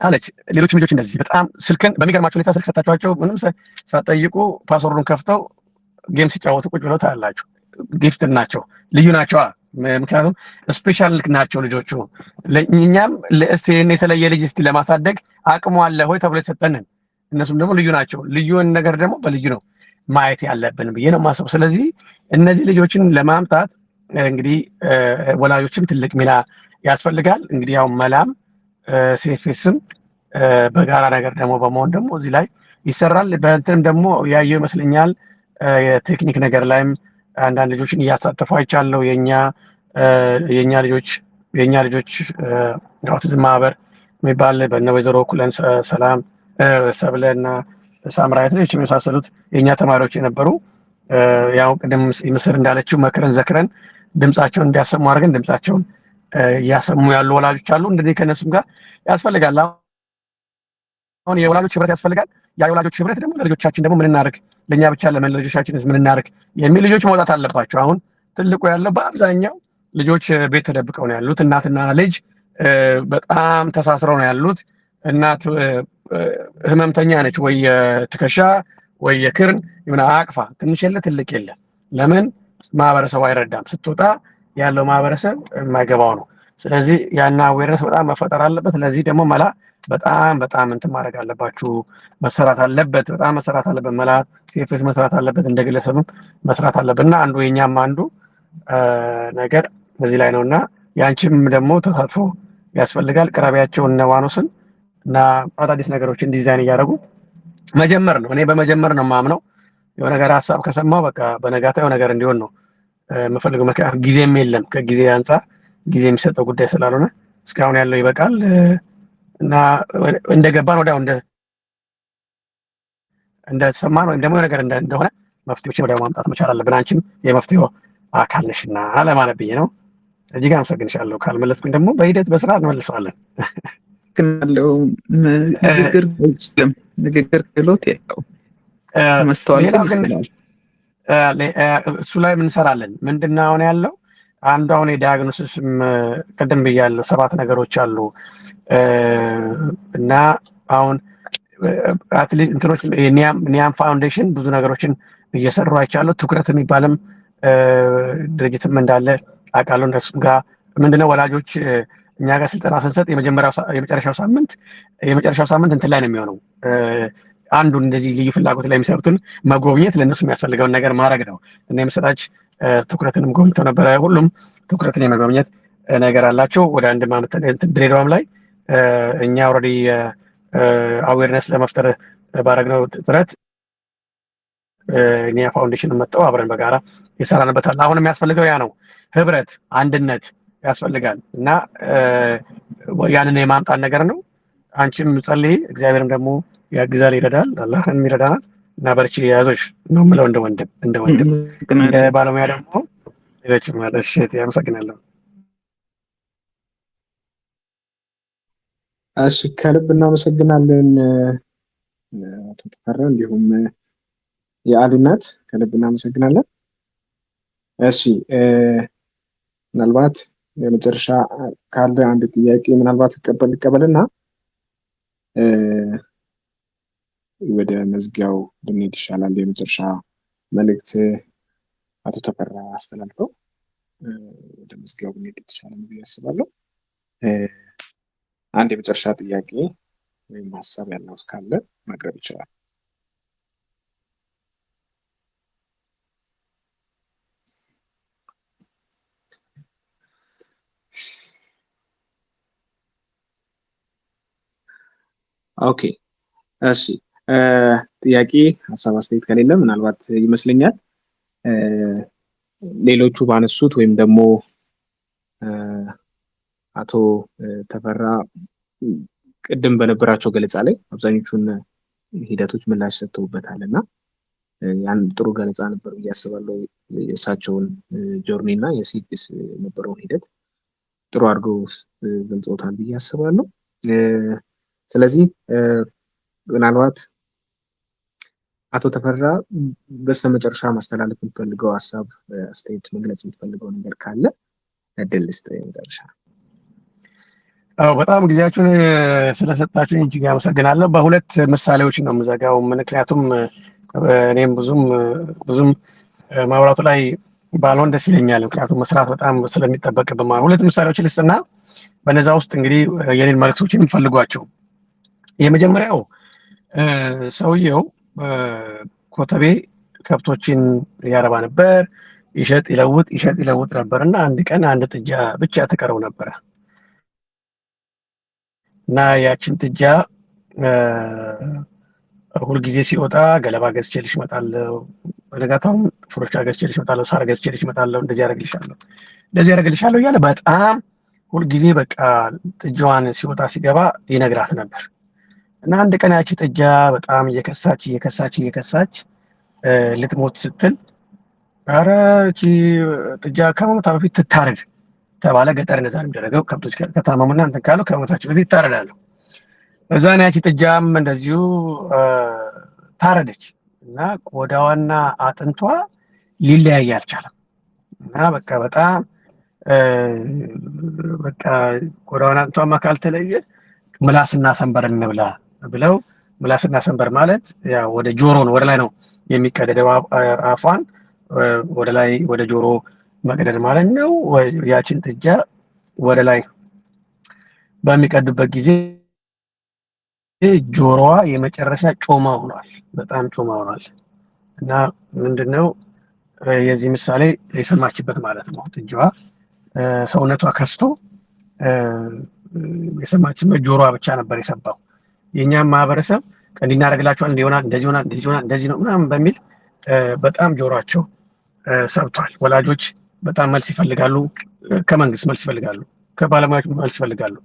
አለች። ሌሎችም ልጆች እንደዚህ በጣም ስልክን በሚገርማቸው ሁኔታ ስልክ ሰጣቸዋቸው ምንም ሳትጠይቁ ፓስወርዱን ከፍተው ጌም ሲጫወቱ ቁጭ ብለው ታያላችሁ። ጊፍት ናቸው፣ ልዩ ናቸው። ምክንያቱም ስፔሻል ናቸው ልጆቹ። እኛም እስቲ የተለየ ልጅ እስቲ ለማሳደግ አቅሙ አለ ሆይ ተብሎ የተሰጠንን፣ እነሱም ደግሞ ልዩ ናቸው። ልዩን ነገር ደግሞ በልዩ ነው ማየት ያለብን ብዬ ነው የማስበው። ስለዚህ እነዚህ ልጆችን ለማምጣት እንግዲህ ወላጆችም ትልቅ ሚና ያስፈልጋል። እንግዲህ ያው መላም ሴፌስም በጋራ ነገር ደግሞ በመሆን ደግሞ እዚህ ላይ ይሰራል። በእንትንም ደግሞ ያየው ይመስለኛል የቴክኒክ ነገር ላይም አንዳንድ ልጆችን እያሳተፉ አይቻለሁ። የኛ ልጆች አውቲዝም ማህበር የሚባል በእነ ወይዘሮ ኩለን ሰላም ሰብለ እና ሳምራዊት ልጅ የመሳሰሉት የኛ ተማሪዎች የነበሩ ያው ቅድም ምስር እንዳለችው መክረን ዘክረን ድምጻቸውን እንዲያሰሙ አድርገን ድምጻቸውን እያሰሙ ያሉ ወላጆች አሉ። እንደዚህ ከነሱም ጋር ያስፈልጋል። አሁን የወላጆች ህብረት ያስፈልጋል። ያ የወላጆች ህብረት ደግሞ ለልጆቻችን ደግሞ ምን እናደርግ፣ ለኛ ብቻ ለምን ለልጆቻችን ምን እናደርግ የሚል ልጆች መውጣት አለባቸው። አሁን ትልቁ ያለው በአብዛኛው ልጆች ቤት ተደብቀው ነው ያሉት። እናትና ልጅ በጣም ተሳስረው ነው ያሉት። እናት ህመምተኛ ነች፣ ወይ የትከሻ ወይ የክርን ይሁን አቅፋ ትንሽ የለ ትልቅ የለ። ለምን ማህበረሰቡ አይረዳም። ስትወጣ ያለው ማህበረሰብ የማይገባው ነው። ስለዚህ ያና አዌርነስ በጣም መፈጠር አለበት። ለዚህ ደግሞ መላ በጣም እንትን ማድረግ አለባችሁ፣ መሰራት አለበት። በጣም መሰራት አለበት። መላ ሴፌስ መስራት አለበት፣ እንደ ግለሰብም መስራት አለበት እና አንዱ የኛም አንዱ ነገር በዚህ ላይ ነውና ያንቺም ደግሞ ተሳትፎ ያስፈልጋል። ቅረቢያቸው እነ ዋኖስን እና አዳዲስ ነገሮችን ዲዛይን እያደረጉ መጀመር ነው። እኔ በመጀመር ነው የማምነው። የሆነ ነገር ሀሳብ ከሰማው በቃ በነጋታው ነገር እንዲሆን ነው የምፈልገው። ምክንያቱም ጊዜም የለም። ከጊዜ አንጻር ጊዜ የሚሰጠው ጉዳይ ስላልሆነ እስካሁን ያለው ይበቃል እና እንደገባን ወዲያው እንደተሰማን ወይም ደግሞ ነገር እንደሆነ መፍትሄዎችን ወዲያው ማምጣት መቻል አለብን። አንቺም የመፍትሄው አካል ነሽና አለማለት ብዬ ነው። እጅግ አመሰግንሻለሁ። ካልመለስኩኝ ደግሞ በሂደት በስራ እንመልሰዋለን። ግናለው ንግግር ክህሎት የለው ማስተዋል እሱ ላይ ምን እንሰራለን? ምንድነው አሁን ያለው አንዱ አሁን የዲያግኖሲስም ቅድም ብያለሁ 7 ነገሮች አሉ እና አሁን አትሊስት እንትኖች ኒያም ፋውንዴሽን ብዙ ነገሮችን እየሰሩ አይቻለሁ። ትኩረት የሚባልም ድርጅትም እንዳለ አውቃለሁ። እነሱም ጋር ምንድነው ወላጆች እኛ ጋር ስልጠና ስንሰጥ የመጨረሻው ሳምንት እንትን ላይ ነው የሚሆነው። አንዱን እንደዚህ ልዩ ፍላጎት ላይ የሚሰሩትን መጎብኘት፣ ለእነሱ የሚያስፈልገውን ነገር ማድረግ ነው እና የምስራች ትኩረትንም ጎብኝተው ነበረ። ሁሉም ትኩረትን የመጎብኘት ነገር አላቸው። ወደ አንድ ማለት ድሬዳዋም ላይ እኛ ኦልሬዲ አዌርነስ ለመፍጠር ባደረግነው ጥረት ኒያ ፋውንዴሽን መጥተው አብረን በጋራ ይሰራንበታል። አሁን የሚያስፈልገው ያ ነው፣ ህብረት፣ አንድነት ያስፈልጋል እና ያንን የማምጣት ነገር ነው። አንቺም ጸልይ፣ እግዚአብሔርም ደግሞ ያግዛል፣ ይረዳል፣ አላህም ይረዳናል እና በርቺ፣ ያዞሽ ነው የምለው እንደ ወንድም እንደ ባለሙያ ደግሞ ሌሎች ማለት ያመሰግናለሁ። እሺ ከልብ እናመሰግናለን አቶ ተፈራ፣ እንዲሁም የአሊናት ከልብ እናመሰግናለን። እሺ ምናልባት የመጨረሻ ካለ አንድ ጥያቄ ምናልባት ልቀበልና ወደ መዝጊያው ብንሄድ ይሻላል። የመጨረሻ መልእክት አቶ ተፈራ አስተላልፈው ወደ መዝጊያው ብንሄድ ይሻላል ብዬ አስባለሁ። አንድ የመጨረሻ ጥያቄ ወይም ሀሳብ ያለው ካለ ማቅረብ ይችላል። ኦኬ እሺ፣ ጥያቄ ሀሳብ አስተያየት ከሌለ ምናልባት ይመስለኛል ሌሎቹ ባነሱት ወይም ደግሞ አቶ ተፈራ ቅድም በነበራቸው ገለጻ ላይ አብዛኞቹን ሂደቶች ምላሽ ሰጥተውበታል እና ያን ጥሩ ገለጻ ነበር ብዬ አስባለሁ። የእሳቸውን ጆርኒ እና የሲፒስ የነበረውን ሂደት ጥሩ አድርገው ገልጸውታል ብዬ አስባለሁ። ስለዚህ ምናልባት አቶ ተፈራ በስተመጨረሻ ማስተላለፍ የምትፈልገው ሀሳብ፣ አስተያየት መግለጽ የምትፈልገው ነገር ካለ እድል ልስጥ። መጨረሻ በጣም ጊዜያችሁን ስለሰጣችሁኝ እጅግ አመሰግናለሁ። በሁለት ምሳሌዎች ነው የምዘጋው፣ ምክንያቱም እኔም ብዙም ማውራቱ ላይ ባልሆን ደስ ይለኛል፣ ምክንያቱም መስራት በጣም ስለሚጠበቅብን ማለት። ሁለት ምሳሌዎች ልስጥና በነዛ ውስጥ እንግዲህ የኔን መልዕክቶችን ፈልጓቸው። የመጀመሪያው ሰውየው ኮተቤ ከብቶችን ያረባ ነበር፣ ይሸጥ ይለውጥ ነበር እና አንድ ቀን አንድ ጥጃ ብቻ ተቀረው ነበረ እና ያችን ጥጃ ሁልጊዜ ሲወጣ ገለባ ገዝቼልሽ እመጣለሁ፣ በነጋታውም ፍሮሻ ገዝቼልሽ እመጣለሁ፣ ሳር ገዝቼልሽ እመጣለሁ፣ እንደዚህ ያደርግልሻለሁ እያለ በጣም ሁልጊዜ በቃ ጥጃዋን ሲወጣ ሲገባ ይነግራት ነበር። እና አንድ ቀን ያቺ ጥጃ በጣም እየከሳች ልትሞት ስትል ኧረ እቺ ጥጃ ከመሞቷ በፊት ትታረድ ተባለ። ገጠር እንደዛ ነው የሚደረገው። ከብቶች ከታመሙና እንትን ካሉ ከመሞታቸው በፊት ይታረዳሉ። እዛን ያቺ ጥጃም እንደዚሁ ታረደች እና ቆዳዋና አጥንቷ ሊለያይ አልቻለም። እና በቃ በጣም በቃ ቆዳዋና አጥንቷማ ካልተለየ ምላስና ሰንበር እንብላ ብለው፣ ምላስና ሰንበር ማለት ያው ወደ ጆሮ ነው፣ ወደ ላይ ነው የሚቀደደው። አፏን ወደ ላይ ወደ ጆሮ መቅደድ ማለት ነው። ያችን ጥጃ ወደ ላይ በሚቀድበት ጊዜ ጆሮዋ የመጨረሻ ጮማ ሆኗል፣ በጣም ጮማ ሆኗል። እና ምንድነው የዚህ ምሳሌ የሰማችበት ማለት ነው። ጥጃዋ ሰውነቷ ከስቶ የሰማችበት ጆሮዋ ብቻ ነበር የሰባው። የኛም ማህበረሰብ እንዲናደርግላቸዋል እንዲሆናል እንደዚህ ነው ምናምን በሚል በጣም ጆሮአቸው ሰብቷል። ወላጆች በጣም መልስ ይፈልጋሉ፣ ከመንግስት መልስ ይፈልጋሉ፣ ከባለሙያዎች መልስ ይፈልጋሉ፣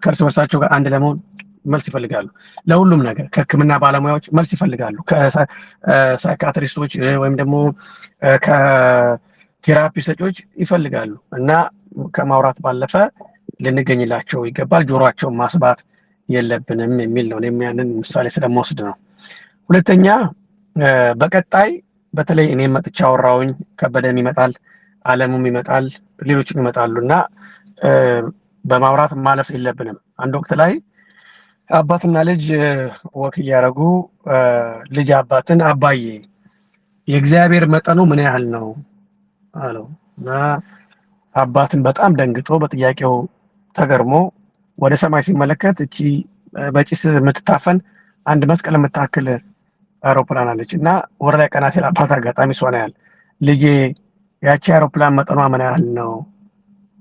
ከእርስ በርሳቸው ጋር አንድ ለመሆን መልስ ይፈልጋሉ። ለሁሉም ነገር ከሕክምና ባለሙያዎች መልስ ይፈልጋሉ፣ ከሳይካትሪስቶች ወይም ደግሞ ከቴራፒ ሰጪዎች ይፈልጋሉ። እና ከማውራት ባለፈ ልንገኝላቸው ይገባል፣ ጆሮአቸውን ማስባት የለብንም የሚል ነው። እኔም ያንን ምሳሌ ስለምወስድ ነው። ሁለተኛ በቀጣይ በተለይ እኔም መጥቻ አወራሁኝ፣ ከበደም ይመጣል፣ አለሙም ይመጣል፣ ሌሎችም ይመጣሉ እና በማውራት ማለፍ የለብንም። አንድ ወቅት ላይ አባትና ልጅ ወክ እያደረጉ ልጅ አባትን አባዬ የእግዚአብሔር መጠኑ ምን ያህል ነው አለው እና አባትን በጣም ደንግጦ በጥያቄው ተገርሞ ወደ ሰማይ ሲመለከት እቺ በጭስ የምትታፈን አንድ መስቀል የምታክል አውሮፕላን አለች እና ወደ ላይ ቀና ሲል አባት አጋጣሚ እሷን ያህል ልጄ ያቺ አውሮፕላን መጠኗ ምን ያህል ነው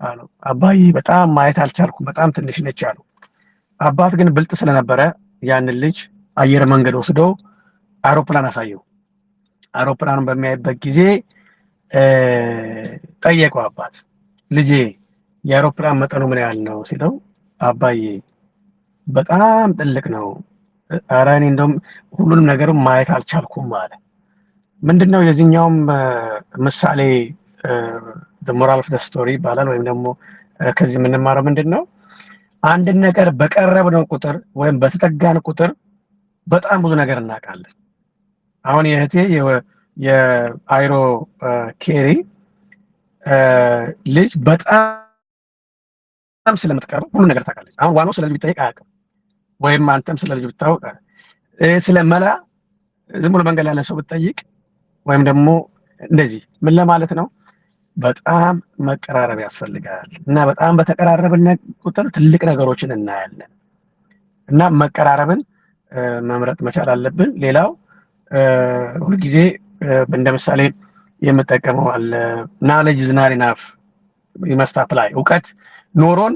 አለው። አባዬ በጣም ማየት አልቻልኩም፣ በጣም ትንሽ ነች አሉ። አባት ግን ብልጥ ስለነበረ ያንን ልጅ አየር መንገድ ወስዶ አውሮፕላን አሳየው። አውሮፕላኑን በሚያይበት ጊዜ ጠየቀው አባት ልጄ የአውሮፕላን መጠኑ ምን ያህል ነው ሲለው አባዬ በጣም ትልቅ ነው፣ ኧረ እኔ እንደውም ሁሉንም ነገር ማየት አልቻልኩም አለ። ምንድነው የዚህኛውም ምሳሌ ሞራል ኦፍ ዘ ስቶሪ ይባላል። ወይም ደግሞ ከዚህ የምንማረው ምንድነው አንድን ነገር በቀረብነው ቁጥር ወይም በተጠጋን ቁጥር በጣም ብዙ ነገር እናውቃለን። አሁን የእህቴ የአይሮ ኬሪ ልጅ በጣም ስለምትቀርበው ሁሉ ነገር ታውቃለች። አሁን ዋናው ስለ ልጅ ቢጠይቅ አያውቅም፣ ወይም አንተም ስለ ልጅ ብታውቅ ስለ መላ ዝም ብሎ መንገድ ያለ ሰው ብትጠይቅ ወይም ደግሞ እንደዚህ ምን ለማለት ነው በጣም መቀራረብ ያስፈልጋል። እና በጣም በተቀራረብን ቁጥር ትልቅ ነገሮችን እናያለን እና መቀራረብን መምረጥ መቻል አለብን። ሌላው ሁልጊዜ እንደ ምሳሌ የምጠቀመው አለ ናሌጅ ኢዝ ናት ኢናፍ ይመስት አፕላይ። እውቀት ኖሮን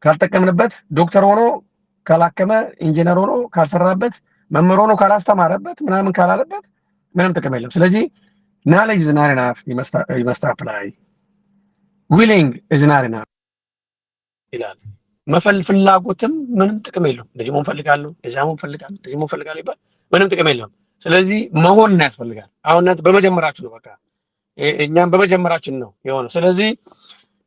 ካልጠቀምንበት፣ ዶክተር ሆኖ ካላከመ፣ ኢንጂነር ሆኖ ካልሰራበት፣ መምህር ሆኖ ካላስተማረበት፣ ምናምን ካላለበት ምንም ጥቅም የለም። ስለዚህ knowledge is not enough, you must apply. willing is not enough ይላል። ፍላጎትም ምንም ጥቅም የለውም። እንደዚህ መሆን ፈልጋለሁ፣ እንደዚህ መሆን ፈልጋለሁ፣ እንደዚህ መሆን ፈልጋለሁ ይባል ምንም ጥቅም የለውም። ስለዚህ መሆን ያስፈልጋል። አሁን እናንተ በመጀመራችሁ ነው፣ በቃ እኛም በመጀመራችን ነው የሆነው። ስለዚህ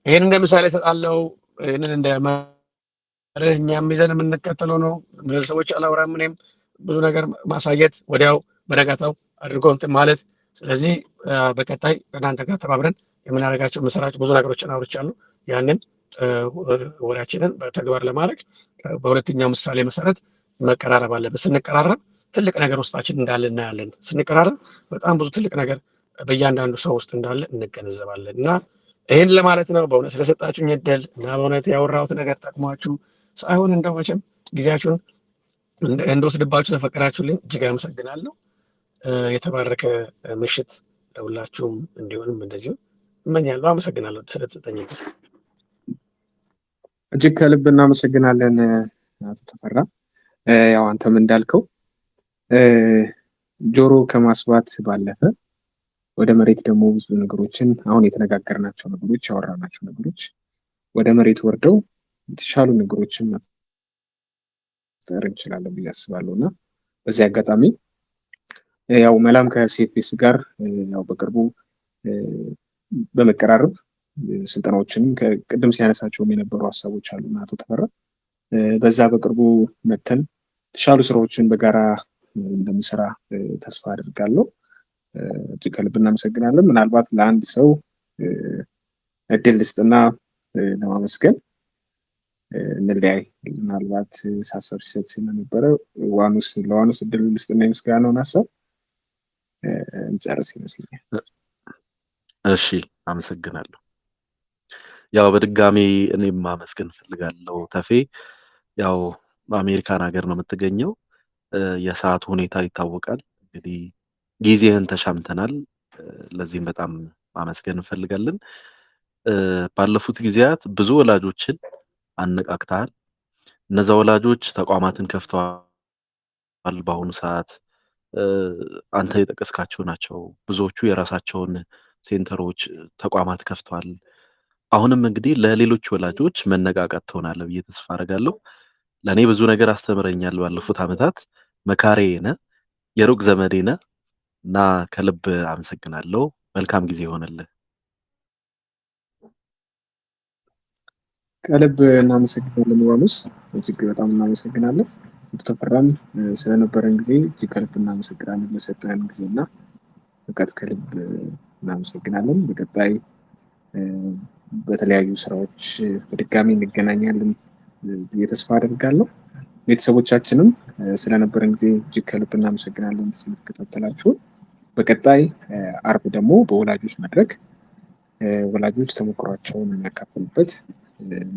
ይሄን እንደ ምሳሌ እሰጣለሁ። ይሄንን እንደ መርህ እኛም ይዘን የምንከተለው ነው። ምን ሰዎች አላወራም፣ እኔም ብዙ ነገር ማሳየት ወዲያው በነጋታው አድርጎ እንትን ማለት። ስለዚህ በቀጣይ እናንተ ጋር ተባብረን የምናደርጋቸው መሰራጭ ብዙ ነገሮችን አውርቻለሁ። ያንን ወሬያችንን በተግባር ለማድረግ በሁለተኛው ምሳሌ መሰረት መቀራረብ አለበት። ስንቀራረብ ትልቅ ነገር ውስጣችን እንዳለ እናያለን። ስንቀራረብ በጣም ብዙ ትልቅ ነገር በእያንዳንዱ ሰው ውስጥ እንዳለ እንገነዘባለን። እና ይህን ለማለት ነው። በእውነት ስለሰጣችሁኝ እድል እና በእውነት ያወራሁት ነገር ጠቅሟችሁ ሳይሆን እንደው መቼም ጊዜያችሁን እንደወስድባችሁ ተፈቀዳችሁልኝ እጅግ አመሰግናለሁ። የተባረከ ምሽት ለሁላችሁም እንዲሆንም እንደዚሁ እመኛለሁ። አመሰግናለሁ ስለተሰጠኝ እድል። እጅግ ከልብ እናመሰግናለን አቶ ተፈራ። ያው አንተም እንዳልከው ጆሮ ከማስባት ባለፈ ወደ መሬት ደግሞ ብዙ ነገሮችን አሁን የተነጋገርናቸው ነገሮች ያወራናቸው ነገሮች ወደ መሬት ወርደው የተሻሉ ነገሮችን መፍጠር እንችላለን ብዬ አስባለሁ። እና በዚህ አጋጣሚ ያው መላም ከሲኤፍኤስ ጋር ያው በቅርቡ በመቀራረብ ስልጠናዎችንም ከቅድም ሲያነሳቸውም የነበሩ ሀሳቦች አሉና አቶ ተፈራ በዛ በቅርቡ መተን የተሻሉ ስራዎችን በጋራ እንደምሰራ ተስፋ አድርጋለሁ። እጅግ ከልብ እናመሰግናለን። ምናልባት ለአንድ ሰው እድል ልስጥና ለማመስገን እንለያይ። ምናልባት ሳሰብ ሲሰጥ ስለነበረ ለዋኑስ እድል ልስጥና የምስጋናውን ሀሳብ እንጨርስ ይመስለኛል። እሺ፣ አመሰግናለሁ። ያው በድጋሚ እኔም ማመስገን ፈልጋለሁ። ተፌ ያው በአሜሪካን ሀገር ነው የምትገኘው። የሰዓቱ ሁኔታ ይታወቃል። እንግዲህ ጊዜህን ተሻምተናል። ለዚህም በጣም ማመስገን እንፈልጋለን። ባለፉት ጊዜያት ብዙ ወላጆችን አነቃቅተሃል። እነዛ ወላጆች ተቋማትን ከፍተዋል። በአሁኑ ሰዓት አንተ የጠቀስካቸው ናቸው። ብዙዎቹ የራሳቸውን ሴንተሮች፣ ተቋማት ከፍተዋል። አሁንም እንግዲህ ለሌሎች ወላጆች መነቃቃት ትሆናለህ ብዬ ተስፋ አደርጋለሁ። ለእኔ ብዙ ነገር አስተምረኛል። ባለፉት ዓመታት መካሬ ነህ፣ የሩቅ ዘመዴ ነህ እና ከልብ አመሰግናለሁ። መልካም ጊዜ ይሆንልህ። ከልብ እናመሰግናለን ዮሐንስ፣ እጅግ በጣም እናመሰግናለን። ተፈራም ስለነበረን ጊዜ እጅግ ከልብ እናመሰግናለን። ለሰጠን ጊዜና እውቀት ከልብ እናመሰግናለን። በቀጣይ በተለያዩ ስራዎች በድጋሚ እንገናኛለን ብዬ ተስፋ አደርጋለሁ። ቤተሰቦቻችንም ስለነበረን ጊዜ እጅግ ከልብ እናመሰግናለን ስለተከታተላችሁ። በቀጣይ አርብ ደግሞ በወላጆች መድረክ ወላጆች ተሞክሯቸውን የሚያካፍሉበት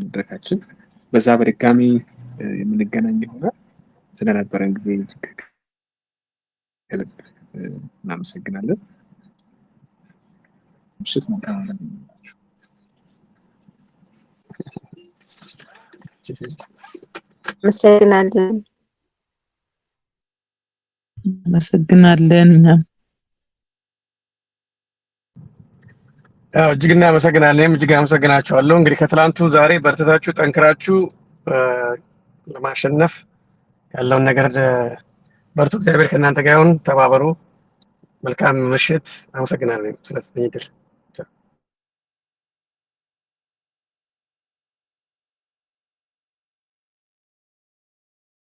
መድረካችን በዛ በድጋሚ የምንገናኝ ይሆናል። ስለነበረን ጊዜ እጅግ ከልብ እናመሰግናለን። ምሽት መልካም ይሁንላችሁ። አመሰግናለን። አመሰግናለን። እጅግ እናመሰግናለን። እጅግ አመሰግናችኋለሁ። እንግዲህ ከትላንቱ ዛሬ በርትታችሁ ጠንክራችሁ ለማሸነፍ ያለውን ነገር በርቱ። እግዚአብሔር ከእናንተ ጋር ይሁን። ተባበሩ። መልካም ምሽት። አመሰግናለሁ ስለተሰጠኝ እድል።